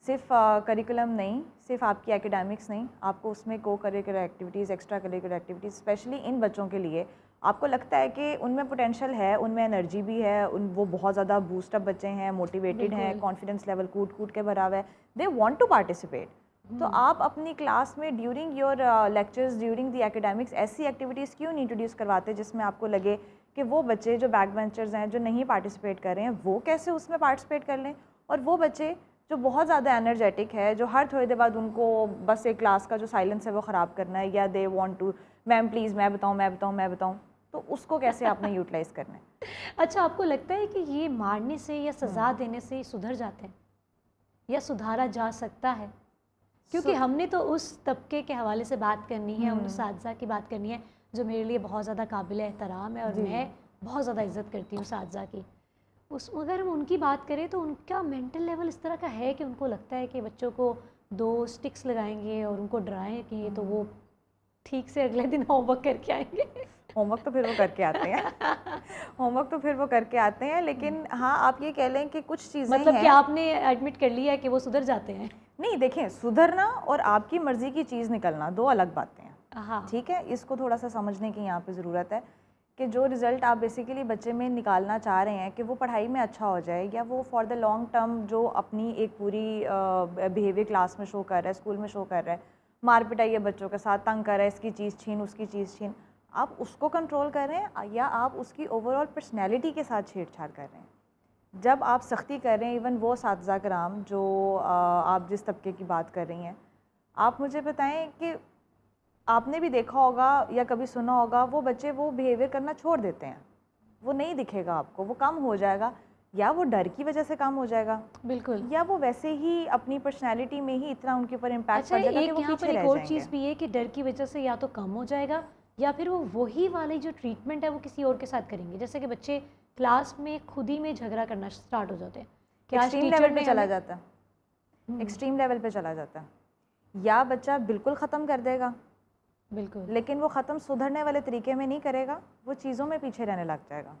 सिर्फ करिकुलम नहीं, सिर्फ आपकी एकेडमिक्स नहीं, आपको उसमें को curricular activities, extra curricular activities, specially in बच्चों के लिए आपको लगता है कि उनमें पोटेंशियल है, उनमें एनर्जी भी है, वो बहुत ज़्यादा बूस्टअप बच्चे हैं, मोटिवेटेड हैं, कॉन्फिडेंस लेवल कूट कूट के भरा हुआ है, दे वांट टू पार्टिसिपेट। तो आप अपनी क्लास में during your lectures, during the academics ऐसी एक्टिविटीज़ क्यों नहीं इंट्रोड्यूस करवाते जिसमें आपको लगे कि वो बच्चे जो बैक बेंचर्स हैं, जो नहीं पार्टिसिपेट कर रहे हैं, वो कैसे उसमें पार्टिसिपेट कर लें, और वो बच्चे जो बहुत ज़्यादा एनर्जेटिक है, जो हर थोड़ी देर बाद उनको बस एक क्लास का जो साइलेंस है वो ख़राब करना है, या they want to ma'am please मैं बताऊँ, तो उसको कैसे आपने यूटिलाइज़ करना है। अच्छा, आपको लगता है कि ये मारने से या सज़ा देने से सुधर जाते हैं या सुधारा जा सकता है? क्योंकि हमने तो उस तबके के हवाले से बात करनी है, उन उस्ताज़ा की बात करनी है जो मेरे लिए बहुत ज़्यादा काबिल एहतराम है, और मैं बहुत ज़्यादा इज़्ज़त करती हूँ उस्ताज़ा की। अगर हम उनकी बात करें तो उनका मेंटल लेवल इस तरह का है कि उनको लगता है कि बच्चों को 2 स्टिक्स लगाएंगे और उनको डराएंगे तो वो ठीक से अगले दिन होमवर्क करके आएंगे। होमवर्क तो फिर वो करके आते हैं होमवर्क तो फिर वो करके आते हैं, लेकिन हाँ आप ये कह लें कि कुछ चीज़ें मतलब हैं, कि आपने एडमिट कर लिया है कि वो सुधर जाते हैं? नहीं देखें, सुधरना और आपकी मर्ज़ी की चीज़ निकलना दो अलग बातें हैं। हाँ, ठीक है, इसको थोड़ा सा समझने की यहाँ पे ज़रूरत है कि जो रिज़ल्ट आप बेसिकली बच्चे में निकालना चाह रहे हैं कि वो पढ़ाई में अच्छा हो जाए, या वो फॉर द लॉन्ग टर्म जो अपनी एक पूरी बिहेवियर क्लास में शो कर रहा है, स्कूल में शो कर रहा है, मार पिटाई है बच्चों के साथ, तंग कर रहा है, इसकी चीज़ छीन उसकी चीज़ छीन, आप उसको कंट्रोल कर रहे हैं या आप उसकी ओवरऑल पर्सनैलिटी के साथ छेड़छाड़ कर रहे हैं। जब आप सख्ती कर रहे हैं, इवन वो साथीज़ा कराम जो आप जिस तबके की बात कर रही हैं, आप मुझे बताएं कि आपने भी देखा होगा या कभी सुना होगा, वो बच्चे वो बिहेवियर करना छोड़ देते हैं, वो नहीं दिखेगा आपको, वो कम हो जाएगा, या वो डर की वजह से कम हो जाएगा, बिल्कुल। या वो वैसे ही अपनी पर्सनैलिटी में ही इतना उनके ऊपर इम्पैक्ट अच्छा, पड़ जाएगा कि एक वो यहाँ पीछे पर रह एक और जाएंगे। चीज़ भी है कि डर की वजह से या तो कम हो जाएगा या फिर वो वही वाली जो ट्रीटमेंट है वो किसी और के साथ करेंगे। जैसे कि बच्चे क्लास में खुद ही में झगड़ा करना स्टार्ट हो जाते हैं कि आज एक्सट्रीम टीचर लेवल पे ने चला हमें- जाता है, एक्सट्रीम लेवल पे चला जाता है, या बच्चा बिल्कुल ख़त्म कर देगा, बिल्कुल। लेकिन वो ख़त्म सुधरने वाले तरीके में नहीं करेगा, वो चीज़ों में पीछे रहने लग जाएगा,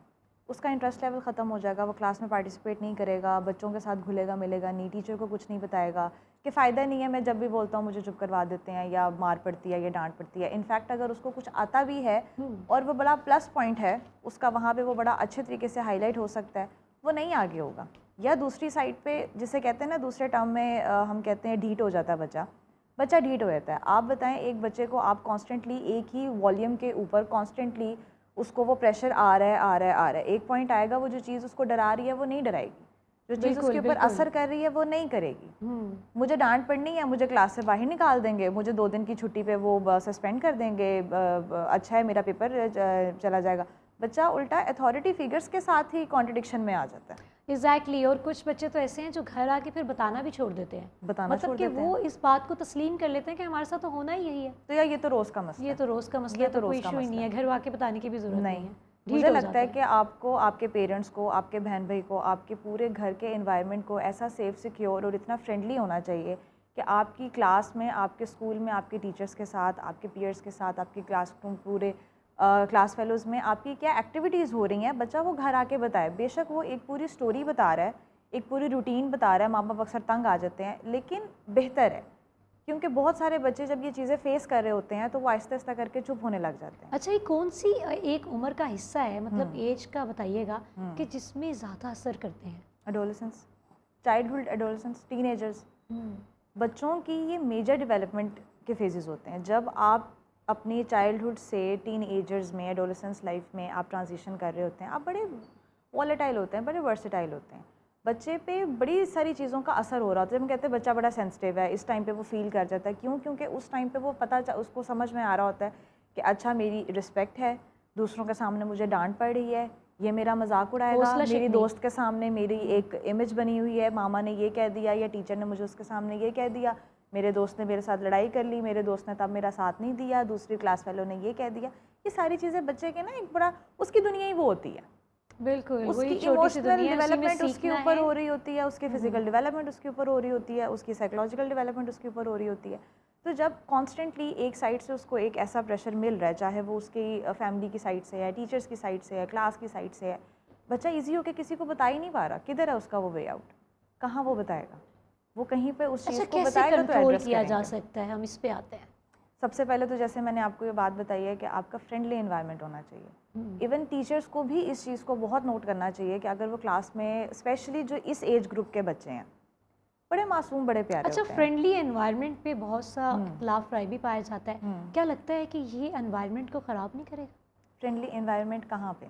उसका इंटरेस्ट लेवल ख़त्म हो जाएगा, वो क्लास में पार्टिसिपेट नहीं करेगा, बच्चों के साथ घुलेगा मिलेगा नहीं, टीचर को कुछ नहीं बताएगा कि फ़ायदा नहीं है, मैं जब भी बोलता हूँ मुझे चुप करवा देते हैं, या मार पड़ती है या डांट पड़ती है। इनफैक्ट अगर उसको कुछ आता भी है और वो बड़ा प्लस पॉइंट है उसका, वहाँ पे वो बड़ा अच्छे तरीके से हाईलाइट हो सकता है, वो नहीं आगे होगा। या दूसरी साइड पे जिसे कहते हैं ना, दूसरे टर्म में हम कहते हैं ढीठ हो जाता है बच्चा ढीठ हो जाता है। आप बताएं, एक बच्चे को आप कॉन्स्टेंटली एक ही वॉल्यूम के ऊपर कॉन्स्टेंटली उसको वो प्रेशर आ रहा है, एक पॉइंट आएगा वो जो चीज़ उसको डरा रही है वो नहीं डराएगी, जो चीज़ उसके ऊपर असर कर रही है वो नहीं करेगी। मुझे डांट पड़नी है, मुझे क्लास से बाहर निकाल देंगे, मुझे 2 दिन की छुट्टी पे वो सस्पेंड कर देंगे, अच्छा है मेरा पेपर चला जाएगा, बच्चा उल्टा अथॉरिटी फिगर्स के साथ ही कॉन्ट्रडिक्शन में आ जाता है। एग्जैक्टली। और कुछ बच्चे तो ऐसे हैं जो घर आके फिर बताना भी छोड़ देते हैं, बताना मतलब छोड़ कि देते वो हैं। इस बात को तस्लीम कर लेते हैं कि हमारे साथ तो होना ही यही है, तो यार ये तो रोज़ का मसला ये है, तो रोज़ का मसला ये है, तो तो कोई रोज़ का इशू ही नहीं मसला है, घर आके बताने की भी ज़रूरत नहीं है। ढीठ मुझे हो लगता जाते है हैं। कि आपको, आपके पेरेंट्स को, आपके बहन भाई को, आपके पूरे घर के एनवायरनमेंट को ऐसा सेफ, सिक्योर और इतना फ्रेंडली होना चाहिए कि आपकी क्लास में, आपके स्कूल में, आपके टीचर्स के साथ, आपके पीयर्स के साथ, आपके क्लासरूम पूरे क्लास फेलोज़ में आपकी क्या एक्टिविटीज़ हो रही हैं, बच्चा वो घर आके बताए। बेशक वो एक पूरी स्टोरी बता रहा है, एक पूरी रूटीन बता रहा है, माँ बाप अक्सर तंग आ जाते हैं, लेकिन बेहतर है, क्योंकि बहुत सारे बच्चे जब ये चीज़ें फेस कर रहे होते हैं तो वो आहिस्ता आहिस्ता करके चुप होने लग जाते हैं। अच्छा, ये कौन सी एक उम्र का हिस्सा है, मतलब एज का बताइएगा, कि जिसमें ज़्यादा असर करते हैं? एडोलेसेंस, चाइल्डहुड, एडोलेसेंस, टीनेजर्स, बच्चों की ये मेजर डेवलपमेंट के फेजेस होते हैं। जब आप अपनी चाइल्डहुड से टीन एजर्स में, एडोलेसेंस लाइफ में आप ट्रांजिशन कर रहे होते हैं, आप बड़े वॉलेटाइल होते हैं, बड़े वर्सेटाइल होते हैं। बच्चे पे बड़ी सारी चीज़ों का असर हो रहा होता है। जब हम कहते हैं बच्चा बड़ा सेंसिटिव है, इस टाइम पे वो फील कर जाता है, क्यों? क्योंकि उस टाइम पे वो उसको समझ में आ रहा होता है कि अच्छा मेरी रिस्पेक्ट है, दूसरों के सामने मुझे डांट पड़ रही है, ये मेरा मजाक उड़ाएगा, हौसला मेरी शिकनी। दोस्त के सामने मेरी एक इमेज बनी हुई है, मामा ने ये कह दिया या टीचर ने मुझे उसके सामने ये कह दिया, मेरे दोस्त ने मेरे साथ लड़ाई कर ली, मेरे दोस्त ने तब मेरा साथ नहीं दिया, दूसरी क्लास वालों ने ये कह दिया। ये सारी चीज़ें बच्चे के ना एक बड़ा, उसकी दुनिया ही वो होती है, बिल्कुल उसकी वही छोटी सी इमोशनल दुनिया है, उसी में डेवलपमेंट उसके सीखना ऊपर है। हो रही होती है, उसकी फिजिकल डेवलपमेंट उसके ऊपर हो रही होती है, उसकी साइकोलॉजिकल डेवलपमेंट उसके ऊपर हो रही होती है। तो जब कॉन्स्टेंटली एक साइड से उसको एक ऐसा प्रेशर मिल रहा है, चाहे वो उसकी फैमिली की साइड से है, टीचर्स की साइड से है, क्लास की साइड से है, बच्चा ईजी होकर किसी को बता ही नहीं पा रहा, किधर है उसका वो वे आउट, कहाँ वो बताएगा, वो कहीं पे उस अच्छा, चीज़ को कैसे बताएगा तो कंट्रोल एड्रेस किया जा करेंगे। सकता है, हम इस पे आते हैं। सबसे पहले तो जैसे मैंने आपको ये बात बताई है कि आपका फ्रेंडली एनवायरनमेंट होना चाहिए। इवन टीचर्स को भी इस चीज़ को बहुत नोट करना चाहिए कि अगर वो क्लास में, स्पेशली जो इस एज ग्रुप के बच्चे हैं, बड़े मासूम, बड़े प्यारे अच्छा, होते हैं। फ्रेंडली एनवायरनमेंट पे बहुत सा इख्तलाफ राय भी पाया जाता है, हम्म। क्या लगता है कि ये एनवायरनमेंट को ख़राब नहीं करेगा? फ्रेंडली एनवायरनमेंट कहाँ पे?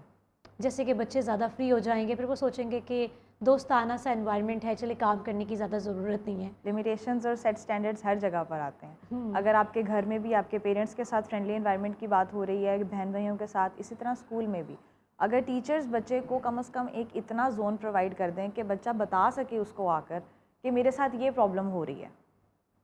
जैसे कि बच्चे ज़्यादा फ्री हो जाएंगे, फिर वो सोचेंगे कि दोस्ताना सा एनवायरनमेंट है, चले काम करने की ज़्यादा ज़रूरत नहीं है। लिमिटेशंस और सेट स्टैंडर्ड्स हर जगह पर आते हैं। अगर आपके घर में भी आपके पेरेंट्स के साथ फ्रेंडली एनवायरनमेंट की बात हो रही है, बहन भाइयों के साथ, इसी तरह स्कूल में भी अगर टीचर्स बच्चे को कम से कम एक इतना जोन प्रोवाइड कर दें कि बच्चा बता सके उसको आकर कि मेरे साथ ये प्रॉब्लम हो रही है,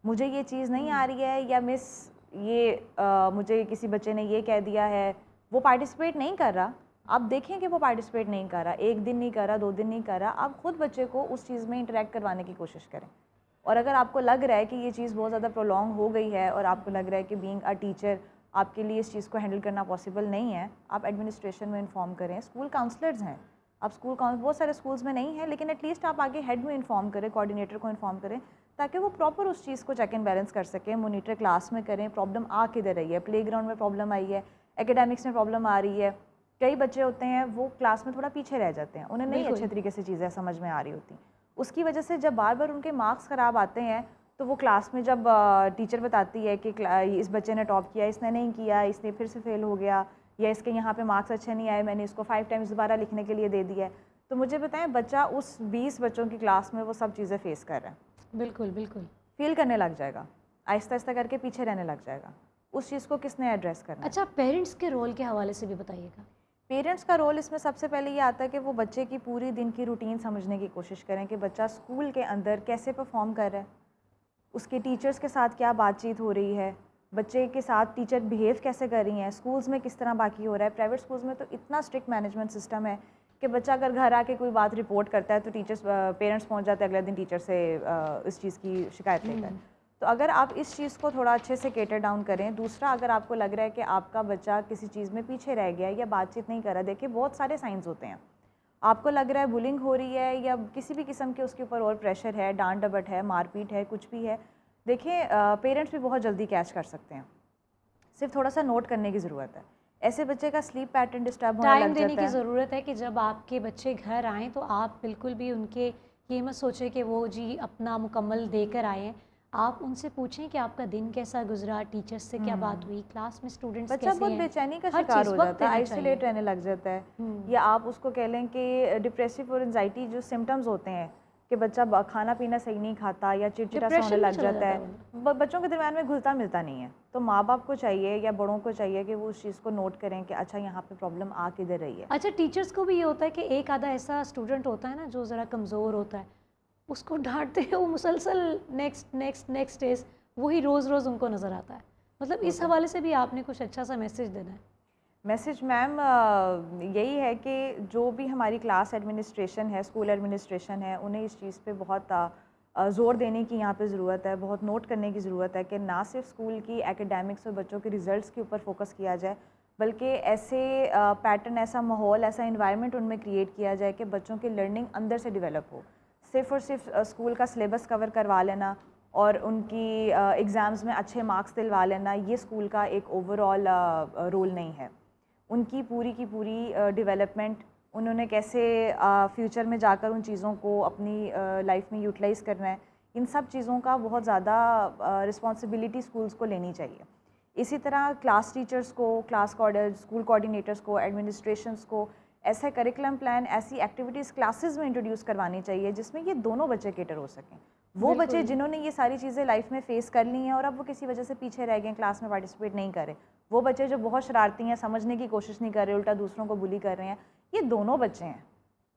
मुझे ये चीज़ नहीं आ रही है, या मिस ये मुझे किसी बच्चे ने ये कह दिया है, वो पार्टिसिपेट नहीं कर रहा, आप देखें कि वो पार्टिसिपेट नहीं कर रहा, एक दिन नहीं कर रहा, 2 दिन नहीं कर रहा, आप खुद बच्चे को उस चीज़ में इंटरेक्ट करवाने की कोशिश करें। और अगर आपको लग रहा है कि ये चीज़ बहुत ज़्यादा प्रोलॉन्ग हो गई है और आपको लग रहा है कि बीइंग अ टीचर आपके लिए इस चीज़ को हैंडल करना पॉसिबल नहीं है, आप एडमिनिस्ट्रेशन में इन्फॉर्म करें। स्कूल काउंसलर्स हैं, आप स्कूल बहुत सारे स्कूल्स में नहीं है, लेकिन एटलीस्ट आप आगे हेड में इन्फॉर्म करें, कोऑर्डिनेटर को इन्फॉर्म करें, ताकि वो प्रॉपर उस चीज़ को चेक एंड बैलेंस कर सकें, मोनीटर क्लास में करें, प्रॉब्लम आ किधर रही है, प्लेग्राउंड में प्रॉब्लम आई है, एकेडमिक्स में प्रॉब्लम आ रही है। कई बच्चे होते हैं वो क्लास में थोड़ा पीछे रह जाते हैं, उन्हें नहीं अच्छे तरीके से चीज़ें समझ में आ रही होती, उसकी वजह से जब बार बार उनके मार्क्स ख़राब आते हैं, तो वो क्लास में जब टीचर बताती है कि इस बच्चे ने टॉप किया, इसने नहीं किया, इसने फिर से फेल हो गया, या इसके यहाँ पे मार्क्स अच्छे नहीं आए, मैंने इसको 5 टाइम्स दोबारा लिखने के लिए दे दिया है, तो मुझे बताएं बच्चा उस 20 बच्चों की क्लास में वो सब चीज़ें फेस कर रहा है, बिल्कुल बिल्कुल फील करने लग जाएगा, आहिस्ता आहिस्ता करके पीछे रहने लग जाएगा। उस चीज़ को किसने एड्रेस करना है? अच्छा, पेरेंट्स के रोल के हवाले से भी बताइएगा। पेरेंट्स का रोल इसमें सबसे पहले ये आता है कि वो बच्चे की पूरी दिन की रूटीन समझने की कोशिश करें कि बच्चा स्कूल के अंदर कैसे परफॉर्म कर रहा है, उसके टीचर्स के साथ क्या बातचीत हो रही है, बच्चे के साथ टीचर बिहेव कैसे कर रही हैं, स्कूल्स में किस तरह बाकी हो रहा है। प्राइवेट स्कूल्स में तो इतना स्ट्रिक्ट मैनेजमेंट सिस्टम है कि बच्चा अगर घर आके कोई बात रिपोर्ट करता है तो पेरेंट्स पहुंच जाते हैं अगले दिन टीचर से इस चीज़ की शिकायत लेकर। तो अगर आप इस चीज़ को थोड़ा अच्छे से केटर डाउन करें। दूसरा, अगर आपको लग रहा है कि आपका बच्चा किसी चीज़ में पीछे रह गया या बातचीत नहीं कर रहा, देखिए बहुत सारे साइंस होते हैं। आपको लग रहा है बुलिंग हो रही है या किसी भी किस्म के उसके ऊपर और प्रेशर है, डांट डपट है, मारपीट है, कुछ भी है, देखिए पेरेंट्स भी बहुत जल्दी कैच कर सकते हैं, सिर्फ थोड़ा सा नोट करने की ज़रूरत है। ऐसे बच्चे का स्लीप पैटर्न डिस्टर्ब होने टाइम लग देने जाता की है। ज़रूरत है कि जब आपके बच्चे घर आएँ तो आप बिल्कुल भी उनके ये मत सोचें कि वो जी अपना मुकम्मल देकर आए हैं। आप उनसे पूछें कि आपका दिन कैसा गुजरा, टीचर्स से क्या बात हुई, क्लास में स्टूडेंट्स बच्चा कैसे बहुत हैं। बेचैनी का हर शिकार चीज़ हो वक्त जाता है, देना आइसोलेट चाहिए। रहने लग जाता है, या आप उसको कह लें कि डिप्रेसिव और एंजाइटी जो सिम्टम्स होते हैं कि बच्चा खाना पीना सही नहीं खाता या चिड़चिड़ा सा होने डिप्रेशन में लग चला जाता है, वो। बच्चों के दरम्यान में घुलता मिलता नहीं है। तो माँ बाप को चाहिए या बड़ों को चाहिए कि वो उस चीज़ को नोट करें कि अच्छा यहाँ पे प्रॉब्लम आ किधर रही है। अच्छा, टीचर्स को भी ये होता है कि एक आधा ऐसा स्टूडेंट होता है ना जो ज़रा कमज़ोर होता है, उसको डांटते हैं वो मुसलसल नेक्स्ट नेक्स्ट नेक्स्ट डेज वही रोज़ रोज़ उनको नज़र आता है। मतलब इस हवाले से भी आपने कुछ अच्छा सा मैसेज देना है। मैसेज मैम यही है कि जो भी हमारी क्लास एडमिनिस्ट्रेशन है, स्कूल एडमिनिस्ट्रेशन है, उन्हें इस चीज़ पे बहुत ज़ोर देने की यहाँ पे ज़रूरत है, बहुत नोट करने की ज़रूरत है कि ना सिर्फ स्कूल की एकेडमिक्स और बच्चों के रिज़ल्ट्स के ऊपर फोकस किया जाए, बल्कि ऐसे पैटर्न, ऐसा माहौल, ऐसा इन्वायरमेंट उनमें क्रिएट किया जाए कि बच्चों की लर्निंग अंदर से डेवलप हो। सिर्फ और सिर्फ स्कूल का सिलेबस कवर करवा लेना और उनकी एग्ज़ाम्स में अच्छे मार्क्स दिलवा लेना, ये स्कूल का एक ओवरऑल रोल नहीं है। उनकी पूरी की पूरी डेवलपमेंट, उन्होंने कैसे फ्यूचर में जाकर उन चीज़ों को अपनी लाइफ में यूटिलाइज़ करना है, इन सब चीज़ों का बहुत ज़्यादा रिस्पॉन्सिबिलिटी स्कूल्स को लेनी चाहिए। इसी तरह क्लास टीचर्स को, स्कूल कोऑर्डिनेटर्स को, एडमिनिस्ट्रेशंस को ऐसे करिकुलम प्लान, ऐसी एक्टिविटीज़ क्लासेस में इंट्रोड्यूस करवानी चाहिए जिसमें ये दोनों बच्चे केटर हो सकें। वो बच्चे जिन्होंने ये सारी चीज़ें लाइफ में फ़ेस कर ली हैं और अब वो किसी वजह से पीछे रह गए, क्लास में पार्टिसिपेट नहीं कर रहे, वो बच्चे जो बहुत शरारती हैं, समझने की कोशिश नहीं कर रहे, उल्टा दूसरों को बुली कर रहे हैं, ये दोनों बच्चे हैं।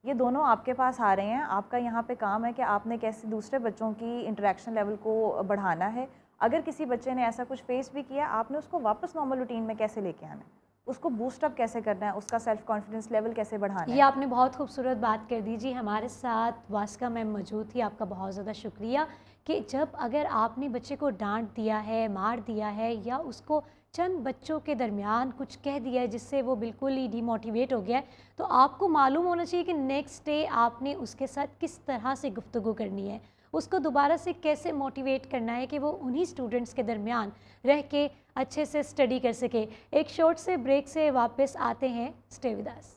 ये दोनों आपके पास आ रहे हैं। आपका यहाँ पे काम है कि आपने कैसे दूसरे बच्चों की इंटरेक्शन लेवल को बढ़ाना है। अगर किसी बच्चे ने ऐसा कुछ फेस भी किया, आपने उसको वापस नॉर्मल रूटीन में कैसे लेके आना है, उसको बूस्ट अप कैसे करना है, उसका सेल्फ कॉन्फिडेंस लेवल कैसे बढ़ाना ये है। आपने बहुत खूबसूरत बात कर दी जी। हमारे साथ वास्का मैम मौजूद थी, आपका बहुत ज़्यादा शुक्रिया कि जब अगर आपने बच्चे को डांट दिया है, मार दिया है या उसको चंद बच्चों के दरमियान कुछ कह दिया है जिससे वो बिल्कुल ही डिमोटिवेट हो गया है, तो आपको मालूम होना चाहिए कि नेक्स्ट डे आपने उसके साथ किस तरह से गुफ्तगू करनी है, उसको दोबारा से कैसे मोटिवेट करना है कि वो उन्हीं स्टूडेंट्स के दरमियान रह के अच्छे से स्टडी कर सके। एक शॉर्ट से ब्रेक से वापस आते हैं, स्टे विद अस।